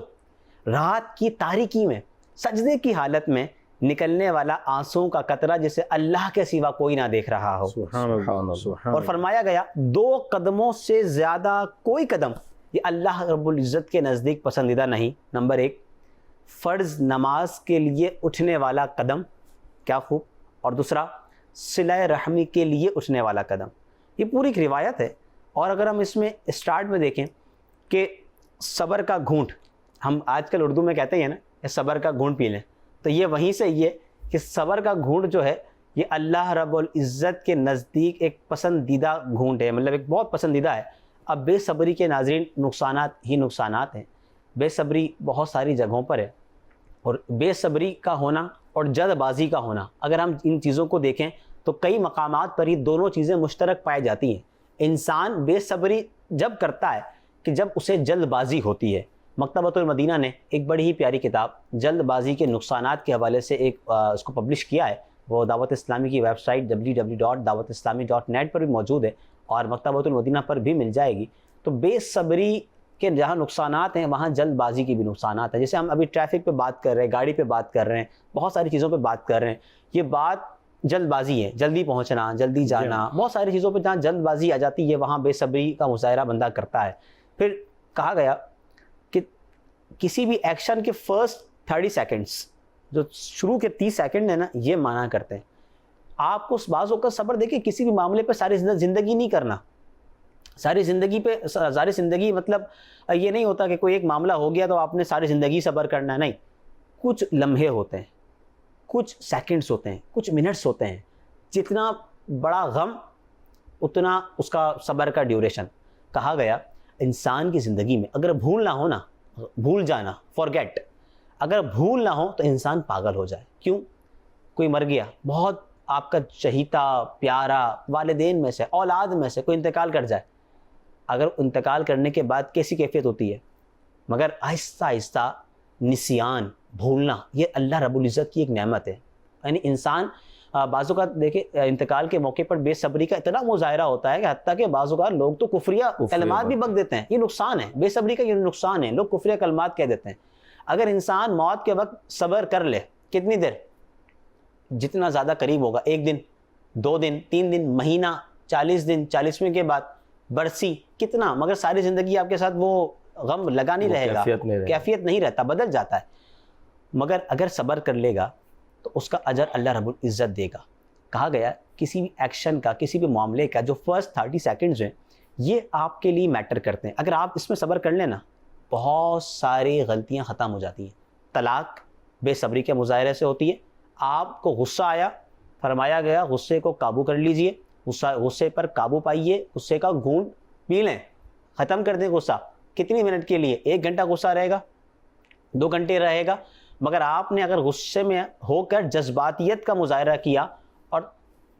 رات کی تاریکی میں سجدے کی حالت میں نکلنے والا آنسوں کا قطرہ جسے اللہ کے سوا کوئی نہ دیکھ رہا ہو. سبحان اللہ. اور فرمایا گیا دو قدموں سے زیادہ کوئی قدم یہ اللہ رب العزت کے نزدیک پسندیدہ نہیں. نمبر ایک فرض نماز کے لیے اٹھنے والا قدم, کیا خوب, اور دوسرا صلہ رحمی کے لیے اٹھنے والا قدم. یہ پوری ایک روایت ہے. اور اگر ہم اس میں اسٹارٹ میں دیکھیں کہ صبر کا گھونٹ, ہم آج کل اردو میں کہتے ہیں نا صبر کا گھونٹ پی لیں, تو یہ وہیں سے یہ کہ صبر کا گھونٹ جو ہے یہ اللہ رب العزت کے نزدیک ایک پسندیدہ گھونٹ ہے, مطلب ایک بہت پسندیدہ ہے. اب بے صبری کے ناظرین نقصانات ہی نقصانات ہیں. بے صبری بہت ساری جگہوں پر ہے, اور بے صبری کا ہونا اور جلد بازی کا ہونا, اگر ہم ان چیزوں کو دیکھیں تو کئی مقامات پر یہ دونوں چیزیں مشترک پائی جاتی ہیں. انسان بے صبری جب کرتا ہے کہ جب اسے جلد بازی ہوتی ہے. مکتبۃ المدینہ نے ایک بڑی ہی پیاری کتاب جلد بازی کے نقصانات کے حوالے سے ایک اس کو پبلش کیا ہے. وہ دعوت اسلامی کی ویب سائٹ www.dawatislami.net پر بھی موجود ہے, اور مکتبۃ المدینہ پر بھی مل جائے گی. تو بے صبری کے جہاں نقصانات ہیں وہاں جلد بازی کے بھی نقصانات ہیں. جیسے ہم ابھی ٹریفک پہ بات کر رہے ہیں, گاڑی پہ بات کر رہے ہیں, بہت ساری چیزوں پہ بات کر رہے ہیں. یہ بات جلد بازی ہے, جلدی پہنچنا, جلدی جانا, بہت ساری چیزوں پہ جہاں جلد بازی آ جاتی ہے وہاں بے صبری کا مظاہرہ بندہ کرتا ہے. پھر کہا گیا کہ کسی بھی ایکشن کے فرسٹ 30 سیکنڈز, جو شروع کے 30 سیکنڈ ہیں نا, یہ مانا کرتے ہیں. آپ کو اس بازوں کا صبر دیکھیں, کسی بھی معاملے پہ ساری زندگی نہیں کرنا. ساری زندگی مطلب یہ نہیں ہوتا کہ کوئی ایک معاملہ ہو گیا تو آپ نے ساری زندگی صبر کرنا ہے. نہیں, کچھ لمحے ہوتے ہیں, کچھ سیکنڈز ہوتے ہیں, کچھ منٹس ہوتے ہیں. جتنا بڑا غم اتنا اس کا صبر کا ڈیوریشن. کہا گیا انسان کی زندگی میں اگر بھول نہ ہو نا, بھول جانا, فارگیٹ, اگر بھول نہ ہو تو انسان پاگل ہو جائے. کیوں؟ کوئی مر گیا, بہت آپ کا چہیتا پیارا, والدین میں سے, اولاد میں سے کوئی انتقال کر جائے. اگر انتقال کرنے کے بعد کیسی کیفیت ہوتی ہے, مگر آہستہ آہستہ نسیان, بھولنا, یہ اللہ رب العزت کی ایک نعمت ہے. یعنی انسان بعض اوقات دیکھیں انتقال کے موقع پر بے صبری کا اتنا مظاہرہ ہوتا ہے کہ حتیٰ کہ بعض اوقات لوگ تو کفریہ کلمات بھی بک دیتے ہیں. یہ نقصان ہے, بے صبری کا یہ نقصان ہے, لوگ کفریہ کلمات کہہ دیتے ہیں. اگر انسان موت کے وقت صبر کر لے, کتنی دیر, جتنا زیادہ قریب ہوگا, 1 دن, 2 دن, 3 دن, مہینہ, 40 دن, 40ویں کے بعد برسی, کتنا, مگر ساری زندگی آپ کے ساتھ وہ غم لگا نہیں رہے گا, کیفیت نہیں رہتا, بدل جاتا ہے. مگر اگر صبر کر لے گا تو اس کا اجر اللہ رب العزت دے گا. کہا گیا کسی بھی ایکشن کا, کسی بھی معاملے کا جو فرسٹ 30 سیکنڈز ہیں یہ آپ کے لیے میٹر کرتے ہیں. اگر آپ اس میں صبر کر لیں نا بہت ساری غلطیاں ختم ہو جاتی ہیں. طلاق بے صبری کے مظاہرے سے ہوتی ہے. آپ کو غصہ آیا، فرمایا گیا غصے کو قابو کر لیجئے، غصے پر قابو پائیے، غصے کا گھونٹ پی لیں، ختم کر دیں غصہ. کتنی منٹ کے لیے؟ 1 گھنٹہ غصہ رہے گا، 2 گھنٹے رہے گا، مگر آپ نے اگر غصے میں ہو کر جذباتیت کا مظاہرہ کیا اور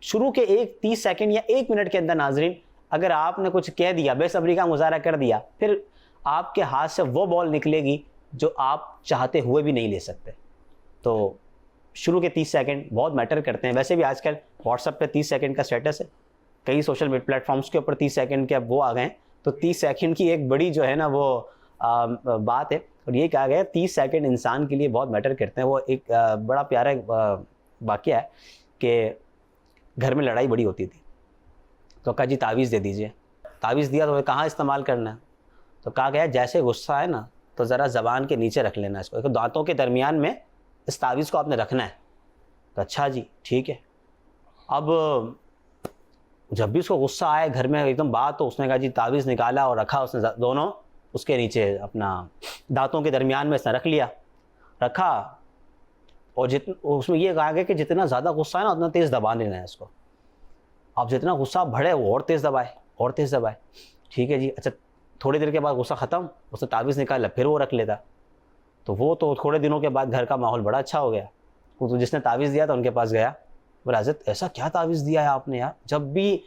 شروع کے 30 سیکنڈ یا 1 منٹ کے اندر ناظرین اگر آپ نے کچھ کہہ دیا، بے صبری کا مظاہرہ کر دیا، پھر آپ کے ہاتھ سے وہ بال نکلے گی جو آپ چاہتے ہوئے بھی نہیں لے سکتے. تو شروع کے 30 سیکنڈ بہت میٹر کرتے ہیں. ویسے بھی آج کل واٹس ایپ پہ 30 سیکنڈ کا اسٹیٹس ہے، کئی سوشل میڈیا پلیٹ فارمز کے اوپر 30 سیکنڈ کے اب وہ آ گئے ہیں. تو 30 سیکنڈ کی ایک بڑی جو ہے نا وہ بات ہے، اور یہ کہا گیا 30 سیکنڈ انسان کے لیے بہت میٹر کرتے ہیں. وہ ایک بڑا پیارا واقعہ ہے کہ گھر میں لڑائی بڑی ہوتی تھی، تو کہا جی تعویذ دے دیجئے. تعویذ دیا تو کہاں استعمال کرنا ہے؟ تو کہا گیا جیسے غصہ ہے نا تو ذرا زبان کے نیچے رکھ لینا اس کو، دانتوں کے درمیان میں اس تعویذ کو آپ نے رکھنا ہے. تو اچھا جی ٹھیک ہے. اب جب بھی اس کو غصہ آئے گھر میں ایک دم بات، تو اس نے کہا جی تعویذ نکالا اور رکھا اس نے دونوں اس کے نیچے اپنا دانتوں کے درمیان میں اس نے رکھ لیا، رکھا. اور اس میں یہ کہا گیا کہ جتنا زیادہ غصہ ہے نا اتنا تیز دبا لینا ہے اس کو. اب جتنا غصہ بڑھے وہ اور تیز دبائے، اور تیز دبائے. ٹھیک ہے جی. اچھا تھوڑی دیر کے بعد غصہ ختم، اس نے تعویذ نکالا، پھر وہ رکھ لیتا. تو وہ تو تھوڑے دنوں کے بعد گھر کا ماحول بڑا اچھا ہو گیا. تو جس نے تعویذ دیا تھا ان کے پاس گیا، بولا حضرت ایسا کیا تعویذ دیا ہے آپ نے یار؟ جب بھی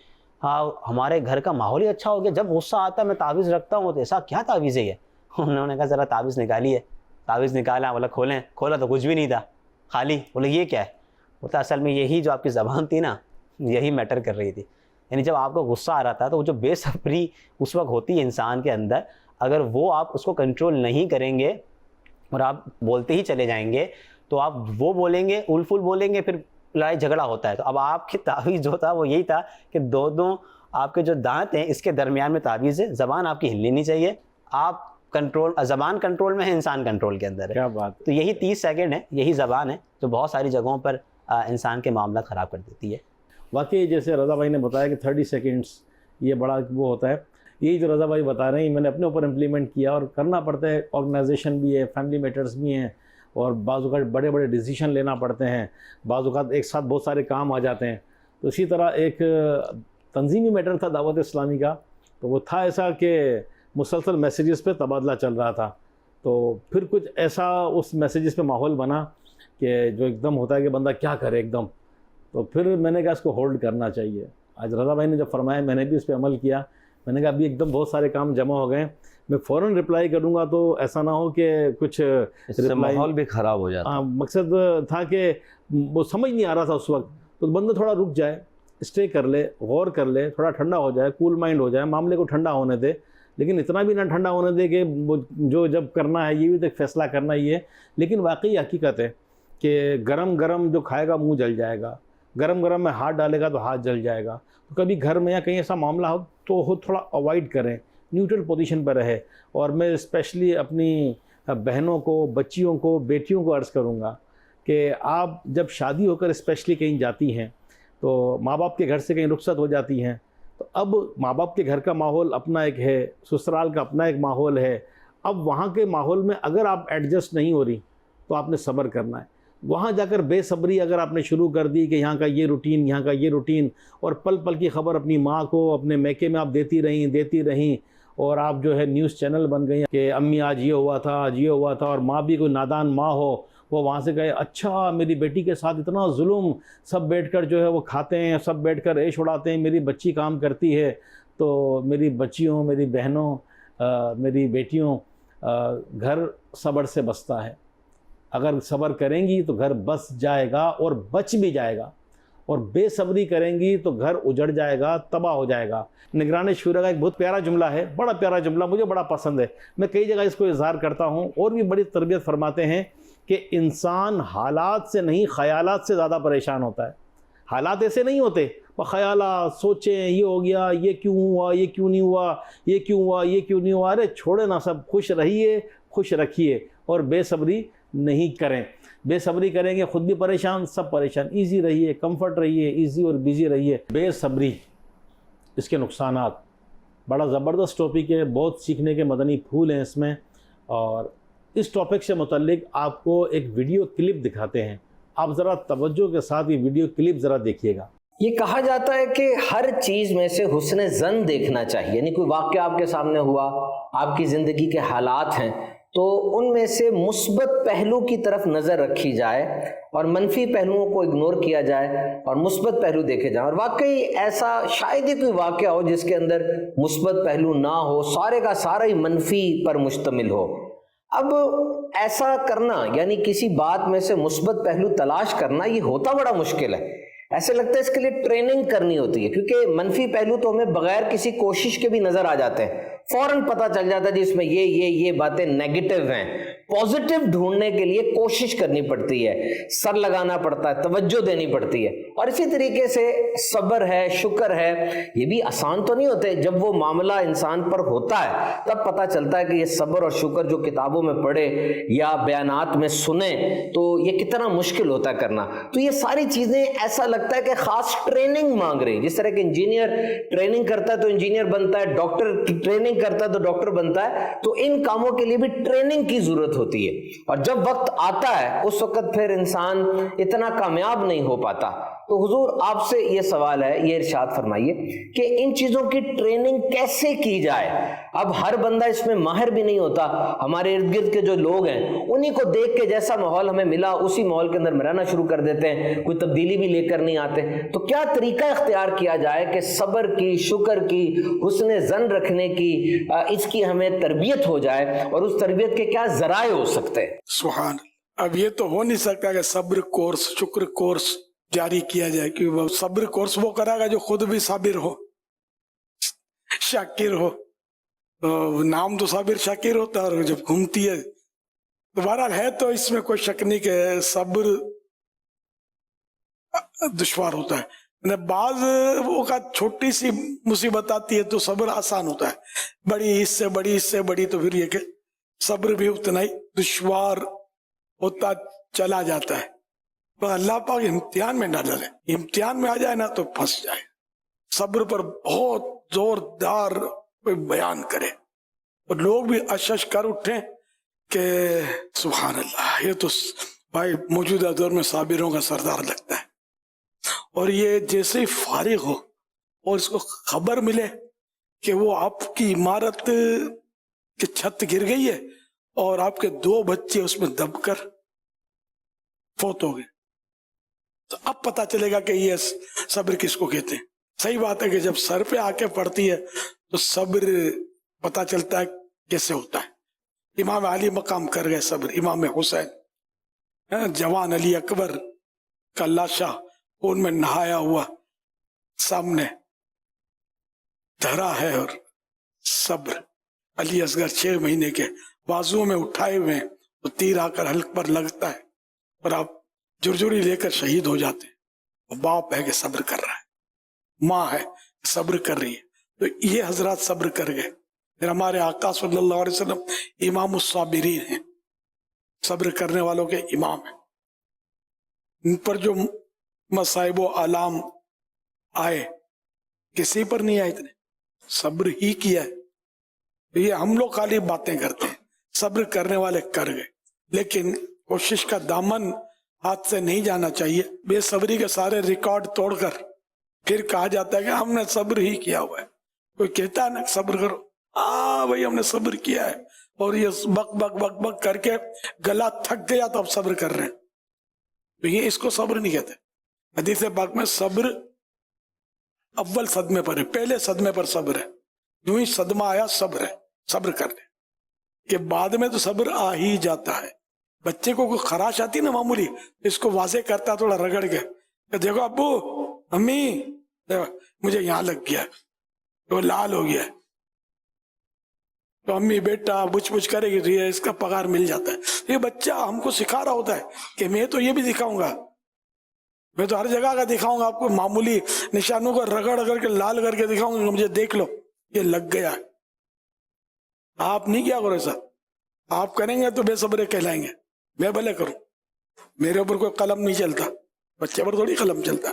ہمارے گھر کا ماحول ہی اچھا ہو گیا، جب غصہ آتا ہے میں تعویذ رکھتا ہوں، تو ایسا کیا تعویذ ہے یہ؟ انہوں نے کہا ذرا تعویذ نکالیے. تعویذ نکالا، بولا کھولیں، کھولا تو کچھ بھی نہیں تھا، خالی. بولے یہ کیا ہے؟ بولتا اصل میں یہی جو آپ کی زبان تھی نا یہی میٹر کر رہی تھی. یعنی جب آپ کو غصہ آ رہا تھا تو وہ جو بے صبری اس وقت ہوتی ہے انسان کے اندر، اگر وہ آپ اس کو کنٹرول نہیں کریں گے اور آپ بولتے ہی چلے جائیں گے تو آپ وہ بولیں گے، اول فول بولیں گے، پھر لڑائی جھگڑا ہوتا ہے. تو اب آپ کی تعویذ جو تھا وہ یہی تھا کہ دونوں آپ کے جو دانت ہیں اس کے درمیان میں تعویذ ہے، زبان آپ کی ہلنی نہیں چاہیے. آپ کنٹرول، زبان کنٹرول میں ہے، انسان کنٹرول کے اندر ہے. کیا بات. تو یہی 30 سیکنڈ ہے، یہی زبان ہے جو بہت ساری جگہوں پر انسان کے معاملات خراب کر دیتی ہے. واقعی جیسے رضا بھائی نے بتایا کہ 30 سیکنڈس یہ بڑا وہ ہوتا ہے. یہی جو رضا بھائی بتا رہے ہیں میں نے اپنے اوپر امپلیمنٹ کیا، اور کرنا پڑتا ہے. آرگنائزیشن بھی ہے، فیملی میٹرز بھی ہیں، اور بعض اوقات بڑے بڑے ڈیسیشن لینا پڑتے ہیں، بعض اوقات ایک ساتھ بہت سارے کام آ جاتے ہیں. تو اسی طرح ایک تنظیمی میٹر تھا دعوت اسلامی کا. تو وہ تھا ایسا کہ مسلسل میسیجز پہ تبادلہ چل رہا تھا. تو پھر کچھ ایسا اس میسیجز پہ ماحول بنا کہ جو ایک دم ہوتا ہے کہ بندہ کیا کرے ایک دم. تو پھر میں نے کہا اس کو ہولڈ کرنا چاہیے. آج رضا بھائی نے جب فرمایا میں نے بھی اس پہ عمل کیا. میں نے کہا ابھی ایک دم بہت سارے کام جمع ہو گئے، میں فوراً رپلائی کروں گا تو ایسا نہ ہو کہ کچھ ماحول بھی خراب ہو جاتا. مقصد تھا کہ وہ سمجھ نہیں آ رہا تھا اس وقت. تو بندہ تھوڑا رک جائے، اسٹے کر لے، غور کر لے، تھوڑا ٹھنڈا ہو جائے، کول مائنڈ ہو جائے، معاملے کو ٹھنڈا ہونے دے. لیکن اتنا بھی نہ ٹھنڈا ہونے دے کہ جو جب کرنا ہے یہ بھی تو فیصلہ کرنا ہی ہے. لیکن واقعی حقیقت ہے کہ گرم گرم جو کھائے گا منہ جل جائے گا، گرم گرم میں ہاتھ ڈالے گا تو ہاتھ جل جائے گا. تو کبھی گھر میں یا کہیں ایسا معاملہ ہو تو تھوڑا اوائڈ کریں، نیوٹرل پوزیشن پر رہے. اور میں اسپیشلی اپنی بہنوں کو، بچیوں کو، بیٹیوں کو عرض کروں گا کہ آپ جب شادی ہو کر اسپیشلی کہیں جاتی ہیں تو ماں باپ کے گھر سے کہیں رخصت ہو جاتی ہیں، تو اب ماں باپ کے گھر کا ماحول اپنا ایک ہے، سسرال کا اپنا ایک ماحول ہے. اب وہاں کے ماحول میں اگر آپ ایڈجسٹ نہیں ہو رہی تو آپ نے صبر کرنا ہے. وہاں جا کر بے صبری اگر آپ نے شروع کر دی کہ یہاں کا یہ روٹین، یہاں کا یہ روٹین، اور پل پل کی خبر اپنی ماں کو اپنے میکے میں آپ دیتی رہیں، اور آپ جو ہے نیوز چینل بن گئی کہ امی آج یہ ہوا تھا، آج یہ ہوا تھا. اور ماں بھی کوئی نادان ماں ہو، وہ وہاں سے کہے اچھا میری بیٹی کے ساتھ اتنا ظلم، سب بیٹھ کر جو ہے وہ کھاتے ہیں، سب بیٹھ کر عیش اڑاتے ہیں، میری بچی کام کرتی ہے. تو میری بچیوں، میری بہنوں، میری بیٹیوں، گھر صبر سے بستا ہے. اگر صبر کریں گی تو گھر بس جائے گا اور بچ بھی جائے گا، اور بے صبری کریں گی تو گھر اجڑ جائے گا، تباہ ہو جائے گا. نگران شورا کا ایک بہت پیارا جملہ ہے، بڑا پیارا جملہ، مجھے بڑا پسند ہے. میں کئی جگہ اس کو اظہار کرتا ہوں، اور بھی بڑی تربیت فرماتے ہیں کہ انسان حالات سے نہیں خیالات سے زیادہ پریشان ہوتا ہے. حالات ایسے نہیں ہوتے، وہ خیالات سوچیں یہ ہو گیا، یہ کیوں ہوا، یہ کیوں نہیں ہوا، یہ کیوں ہوا، یہ کیوں نہیں ہوا. ارے چھوڑے نا، سب خوش رہیے، خوش رکھیے، اور بے صبری نہیں کریں. بے صبری کریں گے خود بھی پریشان، سب پریشان. ایزی رہیے، کمفرٹ رہیے، ایزی اور بیزی رہیے. بے صبری، اس کے نقصانات، بڑا زبردست ٹاپک ہے، بہت سیکھنے کے مدنی پھول ہیں اس میں. اور اس ٹاپک سے متعلق آپ کو ایک ویڈیو کلپ دکھاتے ہیں. آپ ذرا توجہ کے ساتھ یہ ویڈیو کلپ ذرا دیکھیے گا. یہ کہا جاتا ہے کہ ہر چیز میں سے حسن ظن دیکھنا چاہیے، یعنی کوئی واقعہ آپ کے سامنے ہوا، آپ کی زندگی کے حالات ہیں، تو ان میں سے مثبت پہلو کی طرف نظر رکھی جائے اور منفی پہلوؤں کو اگنور کیا جائے اور مثبت پہلو دیکھے جائیں. اور واقعی ایسا شاید ہی کوئی واقعہ ہو جس کے اندر مثبت پہلو نہ ہو، سارے کا سارا ہی منفی پر مشتمل ہو. اب ایسا کرنا یعنی کسی بات میں سے مثبت پہلو تلاش کرنا یہ ہوتا بڑا مشکل ہے. ایسے لگتا ہے اس کے لیے ٹریننگ کرنی ہوتی ہے، کیونکہ منفی پہلو تو ہمیں بغیر کسی کوشش کے بھی نظر آ جاتے ہیں، فوراً پتہ چل جاتا ہے جی اس میں یہ باتیں نیگیٹو ہیں. پازیٹیو ڈھونڈنے کے لیے کوشش کرنی پڑتی ہے، سر لگانا پڑتا ہے، توجہ دینی پڑتی ہے. اور اسی طریقے سے صبر ہے، شکر ہے، یہ بھی آسان تو نہیں ہوتے. جب وہ معاملہ انسان پر ہوتا ہے تب پتہ چلتا ہے کہ یہ صبر اور شکر جو کتابوں میں پڑھے یا بیانات میں سنیں تو یہ کتنا مشکل ہوتا ہے کرنا. تو یہ ساری چیزیں ایسا لگتا ہے کہ خاص ٹریننگ مانگ رہی ہیں. جس طرح کہ انجینئر ٹریننگ کرتا ہے تو انجینئر بنتا ہے، ڈاکٹر ٹریننگ کرتا ہے تو ڈاکٹر بنتا ہے، تو ان کاموں کے لیے بھی ٹریننگ کی ضرورت ہوتی ہے. اور جب وقت آتا ہے اس وقت پھر انسان اتنا کامیاب نہیں ہو پاتا. تو حضور آپ سے یہ سوال ہے، یہ ارشاد فرمائیے کہ ان چیزوں کی ٹریننگ کیسے کی جائے. اب ہر بندہ اس میں ماہر بھی نہیں ہوتا. ہمارے ارد گرد کے جو لوگ ہیں انہی کو دیکھ کے جیسا ماحول ہمیں ملا اسی ماحول کے اندر میں رہنا شروع کر دیتے ہیں، کوئی تبدیلی بھی لے کر نہیں آتے. تو کیا طریقہ اختیار کیا جائے کہ صبر کی، شکر کی، حسن ظن رکھنے کی، اس کی ہمیں تربیت ہو جائے، اور اس تربیت کے کیا ذرائع ہو سکتے ہیں؟ سبحان. اب یہ تو ہو نہیں سکتا کہ صبر کورس، شکر کورس جاری کیا جائے، کہ وہ صبر کورس وہ کرے گا جو خود بھی صابر ہو، شاکر ہو. نام تو صابر شاکر ہوتا ہے، اور جب گھومتی ہے دوبارہ ہے تو اس میں کوئی شک نہیں کہ صبر دشوار ہوتا ہے. بعض اوقات چھوٹی سی مصیبت آتی ہے تو صبر آسان ہوتا ہے، بڑی اس سے بڑی، اس سے بڑی، تو پھر یہ کہ صبر بھی اتنا ہی دشوار ہوتا چلا جاتا ہے. پر اللہ پاک امتحان میں نہ ڈالے، امتحان میں آ جائے نا تو پھنس جائے. صبر پر بہت زوردار کوئی بیان کرے اور لوگ بھی اشش کر اٹھیں کہ سبحان اللہ، یہ تو بھائی موجودہ دور میں صابروں کا سردار لگتا ہے. اور یہ جیسے ہی فارغ ہو اور اس کو خبر ملے کہ وہ آپ کی عمارت کی چھت گر گئی ہے اور آپ کے 2 بچے اس میں دب کر فوت ہو گئے، تو اب پتا چلے گا کہ یہ صبر کس کو کہتے ہیں. صحیح بات ہے کہ جب سر پہ آ کے پڑتی ہے تو صبر پتا چلتا ہے کیسے ہوتا ہے. امام علی مقام کر گئے صبر. امام حسین جوان علی اکبر کا لاشا ان میں نہایا ہوا سامنے دھرا ہے، اور صبر. علی اصغر 6 مہینے کے بازو میں اٹھائے ہوئے تو تیر آ کر حلق پر لگتا ہے اور آپ جرجری لے کر شہید ہو جاتے ہیں. باپ ہے کہ صبر کر رہا ہے، ماں ہے صبر کر رہی ہے. تو یہ حضرات صبر کر گئے. پھر ہمارے آقا صلی اللہ علیہ وسلم امام الصابرین ہیں، صبر کرنے والوں کے امام ہیں. ان پر جو مصائب و آلام آئے کسی پر نہیں آئے، اتنے صبر ہی کیا ہے. یہ ہم لوگ خالی باتیں کرتے ہیں، صبر کرنے والے کر گئے. لیکن کوشش کا دامن ہاتھ سے نہیں جانا چاہیے. بے صبری کے سارے ریکارڈ توڑ کر پھر کہا جاتا ہے کہ ہم نے صبر ہی کیا ہوا ہے. کوئی کہتا ہے نا صبر کرو، ہاں بھائی ہم نے صبر کیا ہے، اور یہ بک بک بک بک کر کے گلا تھک گیا تو اب صبر کر رہے ہیں. تو یہ اس کو صبر نہیں کہتے. حدیث پاک میں صبر اول صدمے پر ہے، پہلے صدمے پر صبر ہے. یوں ہی صدمہ آیا صبر ہے، صبر کر لے. کہ بعد میں تو صبر آ ہی جاتا ہے. بچے کو کوئی خراش آتی نا معمولی، اس کو واضح کرتا تھوڑا رگڑ کے کہ دیکھو ابو امی مجھے یہاں لگ گیا، تو لال ہو گیا، تو امی بیٹا بچ بچ کرے گی، اس کا پگار مل جاتا ہے. یہ بچہ ہم کو سکھا رہا ہوتا ہے کہ میں تو یہ بھی دکھاؤں گا، میں تو ہر جگہ کا دکھاؤں گا آپ کو، معمولی نشانوں کو رگڑ کر کے لال کر کے دکھاؤں گا، مجھے دیکھ لو یہ لگ گیا ہے. آپ نہیں کیا کرو ایسا. آپ کریں گے تو بے صبرے کہلائیں گے. میں بھلے کروں، میرے اوپر کوئی قلم نہیں چلتا، بچے پر تھوڑی قلم چلتا.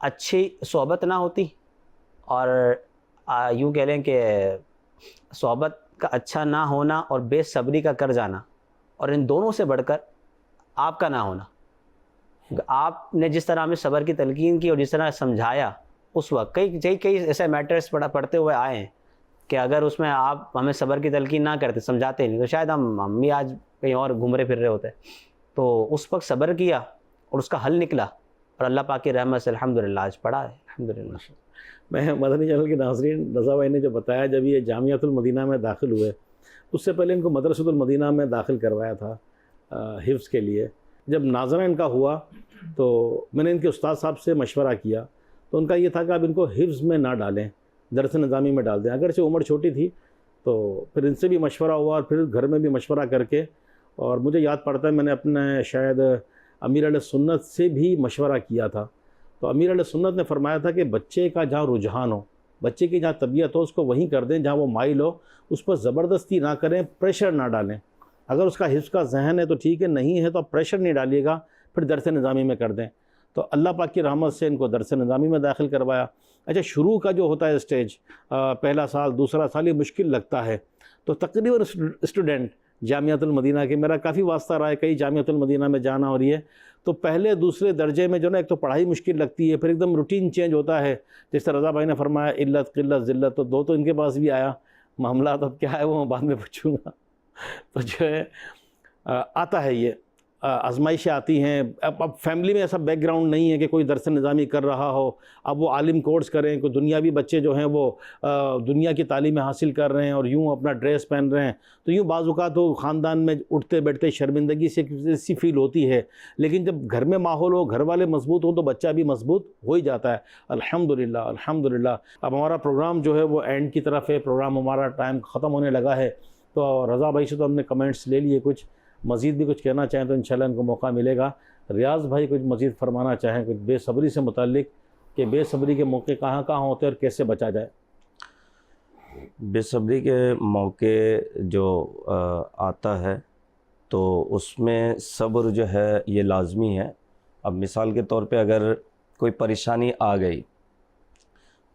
اچھی صحبت نہ ہوتی اور یوں کہہ لیں کہ صحبت کا اچھا نہ ہونا اور بے صبری کا کر جانا، اور ان دونوں سے بڑھ کر آپ کا نہ ہونا. آپ نے جس طرح ہمیں صبر کی تلقین کی اور جس طرح سمجھایا اس وقت، کئی ایسے میٹرز پڑھتے ہوئے آئے ہیں کہ اگر اس میں آپ ہمیں صبر کی تلقین نہ کرتے، سمجھاتے نہیں، تو شاید ہم بھی آج کہیں اور گھوم پھر رہے ہوتے. تو اس وقت صبر کیا اور اس کا حل نکلا، اور اللہ پاک کی رحمت سے الحمدللہ آج پڑھا ہے الحمدللہ. میں مدنی چینل کے ناظرین، رضا بھائی نے جو بتایا جب یہ جامعۃ المدینہ میں داخل ہوئے، اس سے پہلے ان کو مدرسۃ المدینہ میں داخل کروایا تھا حفظ کے لیے. جب ناظرہ ان کا ہوا تو میں نے ان کے استاد صاحب سے مشورہ کیا، تو ان کا یہ تھا کہ آپ ان کو حفظ میں نہ ڈالیں، درس نظامی میں ڈال دیں. اگرچہ عمر چھوٹی تھی تو پھر ان سے بھی مشورہ ہوا اور پھر گھر میں بھی مشورہ کر کے، اور مجھے یاد پڑتا ہے میں نے اپنے شاید امیر علیہ سنت سے بھی مشورہ کیا تھا. تو امیر علیہ سنت نے فرمایا تھا کہ بچے کا جہاں رجحان ہو، بچے کی جہاں طبیعت ہو، اس کو وہیں کر دیں جہاں وہ مائل ہو، اس پر زبردستی نہ کریں، پریشر نہ ڈالیں. اگر اس کا حفظ کا ذہن ہے تو ٹھیک ہے، نہیں ہے تو آپ پریشر نہیں ڈالیے گا، پھر درس نظامی میں کر دیں. تو اللہ پاک کی رحمت سے ان کو درس نظامی میں داخل کروایا. اچھا، شروع کا جو ہوتا ہے اسٹیج، پہلا سال دوسرا سال، یہ مشکل لگتا ہے. تو تقریباً اسٹوڈنٹ جامعۃ المدینہ کے، میرا کافی واسطہ رہا ہے کئی جامعۃ المدینہ میں جانا اور یہ، تو پہلے دوسرے درجے میں جو نا ایک تو پڑھائی مشکل لگتی ہے، پھر ایک دم روٹین چینج ہوتا ہے. جس طرح رضا بھائی نے فرمایا علت قلت ذلت، تو دو تو ان کے پاس بھی آیا معاملات. اب کیا ہے وہ میں بعد میں پوچھوں گا. تو جو ہے آتا ہے، یہ آزمائشیں آتی ہیں. اب فیملی میں ایسا بیک گراؤنڈ نہیں ہے کہ کوئی درس نظامی کر رہا ہو، اب وہ عالم کورس کریں، کوئی دنیاوی بچے جو ہیں وہ دنیا کی تعلیمیں حاصل کر رہے ہیں اور یوں اپنا ڈریس پہن رہے ہیں، تو یوں بعض اوقات وہ خاندان میں اٹھتے بیٹھتے شرمندگی سے ایسی فیل ہوتی ہے. لیکن جب گھر میں ماحول ہو، گھر والے مضبوط ہوں، تو بچہ بھی مضبوط ہو ہی جاتا ہے. الحمدللہ الحمدللہ. اب ہمارا پروگرام جو ہے وہ اینڈ کی طرف ہے، پروگرام ہمارا ٹائم ختم ہونے لگا ہے. تو رضا بھائی سے تو ہم نے کمنٹس لے لیے، کچھ مزید بھی کچھ کہنا چاہیں تو انشاءاللہ ان کو موقع ملے گا. ریاض بھائی کچھ مزید فرمانا چاہیں کچھ بے صبری سے متعلق، کہ بے صبری کے موقع کہاں کہاں ہوتے ہیں اور کیسے بچا جائے؟ بے صبری کے موقع جو آتا ہے تو اس میں صبر جو ہے یہ لازمی ہے. اب مثال کے طور پہ اگر کوئی پریشانی آ گئی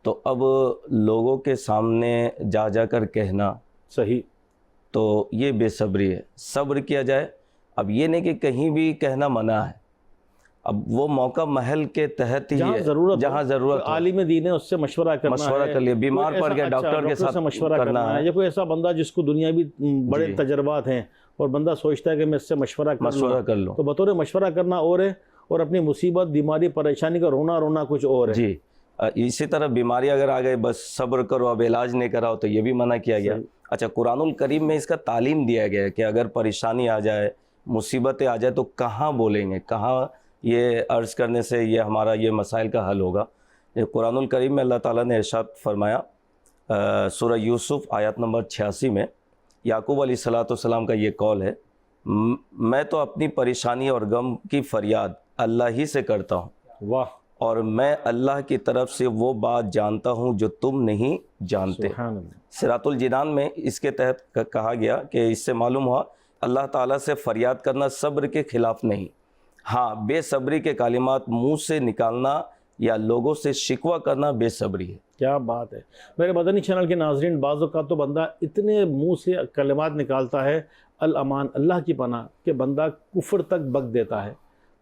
تو اب لوگوں کے سامنے جا جا کر کہنا صحیح، تو یہ بے صبری ہے. صبر کیا جائے. اب یہ نہیں کہ کہیں بھی کہنا منع ہے، اب وہ موقع محل کے تحت ہی جہاں ہے، ضرورت جہاں ضرورت ہو. عالم دین ہے اس سے مشورہ کرنا ہے، مشورہ کر لیا، بیمار کوئی پڑ گیا ایسا ڈاکٹر کے ساتھ سے مشورہ کرنا ہے، یا کوئی ایسا بندہ جس کو دنیا بھی بڑے جی. تجربات ہیں اور بندہ سوچتا ہے کہ میں اس سے مشورہ کر لوں، تو بطور مشورہ کرنا اور ہے، اور اپنی مصیبت بیماری پریشانی کا رونا کچھ اور ہے. جی. اسی طرح بیماری اگر آ گئی، بس صبر کرو، اب علاج نہیں کراؤ، تو یہ بھی منع کیا گیا. اچھا، قرآن الکریم میں اس کا تعلیم دیا گیا ہے کہ اگر پریشانی آ جائے، مصیبتیں آ جائے تو کہاں بولیں گے، کہاں یہ عرض کرنے سے یہ ہمارا یہ مسائل کا حل ہوگا. یہ قرآن الکریم میں اللہ تعالیٰ نے ارشاد فرمایا سورہ یوسف آیت نمبر 86 میں، یعقوب علیہ السلام کا یہ قول ہے، میں تو اپنی پریشانی اور غم کی فریاد اللہ ہی سے کرتا ہوں. واہ. اور میں اللہ کی طرف سے وہ بات جانتا ہوں جو تم نہیں جانتے. سبحان اللہ. صراط الجنان میں اس کے تحت کہا گیا کہ اس سے معلوم ہوا اللہ تعالیٰ سے فریاد کرنا صبر کے خلاف نہیں. ہاں، بے صبری کے کلمات منہ سے نکالنا یا لوگوں سے شکوہ کرنا بے صبری ہے. کیا بات ہے. میرے مدنی چینل کے ناظرین، بعض اوقات تو بندہ اتنے منہ سے کلمات نکالتا ہے الامان، اللہ کی پناہ، کہ بندہ کفر تک بک دیتا ہے.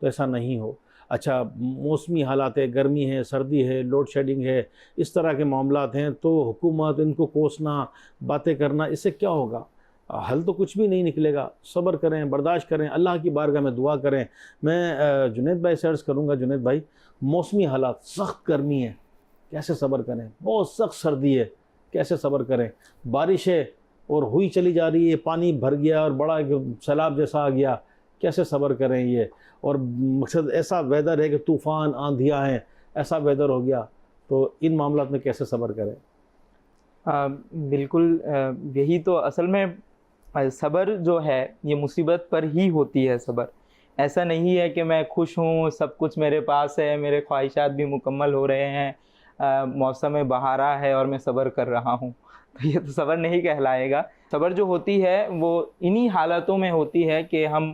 تو ایسا نہیں ہو. اچھا، موسمی حالات ہے، گرمی ہے، سردی ہے، لوڈ شیڈنگ ہے، اس طرح کے معاملات ہیں، تو حکومت ان کو کوسنا، باتیں کرنا، اس سے کیا ہوگا؟ حل تو کچھ بھی نہیں نکلے گا. صبر کریں، برداشت کریں، اللہ کی بارگاہ میں دعا کریں. میں جنید بھائی سے عرض کروں گا، جنید بھائی، موسمی حالات، سخت گرمی ہے، کیسے صبر کریں؟ بہت سخت سردی ہے، کیسے صبر کریں؟ بارش ہے اور ہوئی چلی جا رہی ہے، پانی بھر گیا اور بڑا سیلاب جیسا آ گیا، کیسے صبر کریں؟ یہ اور مقصد ایسا ویدر ہے کہ طوفان، آندھیاں ہیں، ایسا ویدر ہو گیا، تو ان معاملات میں کیسے صبر کریں؟ بالکل یہی تو اصل میں صبر جو ہے یہ مصیبت پر ہی ہوتی ہے. صبر ایسا نہیں ہے کہ میں خوش ہوں، سب کچھ میرے پاس ہے، میرے خواہشات بھی مکمل ہو رہے ہیں، موسم بہارا ہے اور میں صبر کر رہا ہوں، تو یہ تو صبر نہیں کہلائے گا. صبر جو ہوتی ہے وہ انہی حالتوں میں ہوتی ہے کہ ہم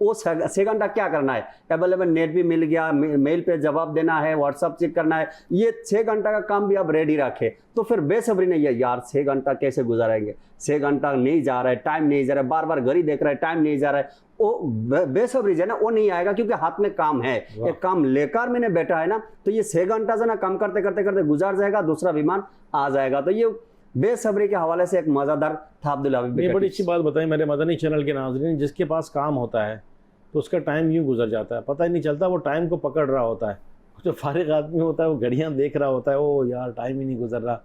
وہ 6 گھنٹہ کیا کرنا ہے؟ اویلیبل نیٹ بھی مل گیا, میل پہ جواب دینا ہے, واٹس ایپ چیک کرنا ہے, یہ 6 گھنٹہ کا کام بھی آپ ریڈی رکھے. تو پھر بے صبری نہیں ہے یار 6 گھنٹہ کیسے گزاریں گے, 6 گھنٹہ نہیں جا رہا ہے, ٹائم نہیں جا رہا ہے, بار بار گھڑی دیکھ رہا ہے, ٹائم نہیں جا رہا ہے. وہ بے صبری جو ہے نا وہ نہیں آئے گا, کیونکہ ہاتھ میں کام ہے, ایک کام لے کر میں نے بیٹھا ہے نا, تو یہ 6 گھنٹہ سے نا کام کرتے کرتے کرتے گزار جائے گا, دوسرا بیمان آ جائے گا. تو یہ بے صبری کے حوالے سے ایک مزیدار تھا عبدالحبیب. یہ بڑی اچھی بات بتائی میرے مدنی چینل کے ناظرین. جس کے پاس کام ہوتا ہے تو اس کا ٹائم یوں گزر جاتا ہے, پتہ ہی نہیں چلتا, وہ ٹائم کو پکڑ رہا ہوتا ہے. جو فارغ آدمی ہوتا ہے وہ گھڑیاں دیکھ رہا ہوتا ہے, او یار ٹائم ہی نہیں گزر رہا.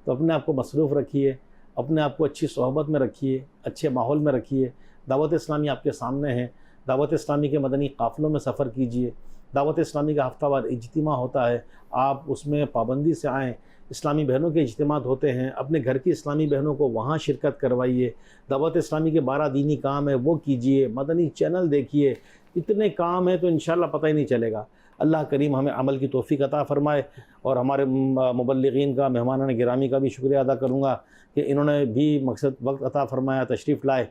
تو اپنے آپ کو مصروف رکھیے, اپنے آپ کو اچھی صحبت میں رکھیے, اچھے ماحول میں رکھیے. دعوت اسلامی آپ کے سامنے ہے, دعوت اسلامی کے مدنی قافلوں میں سفر کیجئے. دعوت اسلامی کا ہفتہ وار اجتماع ہوتا ہے, آپ اس میں پابندی سے آئیں. اسلامی بہنوں کے اجتماعات ہوتے ہیں, اپنے گھر کی اسلامی بہنوں کو وہاں شرکت کروائیے. دعوت اسلامی کے 12 دینی کام ہے وہ کیجئے, مدنی چینل دیکھیے. اتنے کام ہیں تو انشاءاللہ پتہ ہی نہیں چلے گا. اللہ کریم ہمیں عمل کی توفیق عطا فرمائے. اور ہمارے مبلغین کا, مہمانان گرامی کا بھی شکریہ ادا کروں گا کہ انہوں نے بھی مقصد وقت عطا فرمایا, تشریف لائے.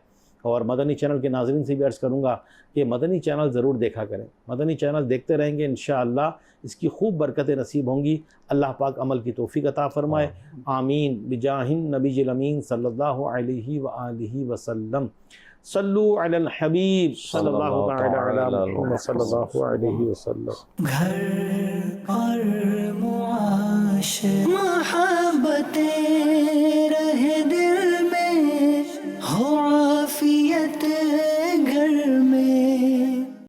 اور مدنی چینل کے ناظرین سے بھی عرض کروں گا کہ مدنی چینل ضرور دیکھا کریں. مدنی چینل دیکھتے رہیں گے انشاءاللہ اس کی خوب برکتیں نصیب ہوں گی. اللہ پاک عمل کی توفیق عطا فرمائے. آمین بجاہ النبی الامین صلی اللہ علیہ وآلہ وسلم. صلو علی الحبیب صلی اللہ تعالی علی محمد صلی اللہ علیہ وسلم. گھر اور معاشرہ محبتیں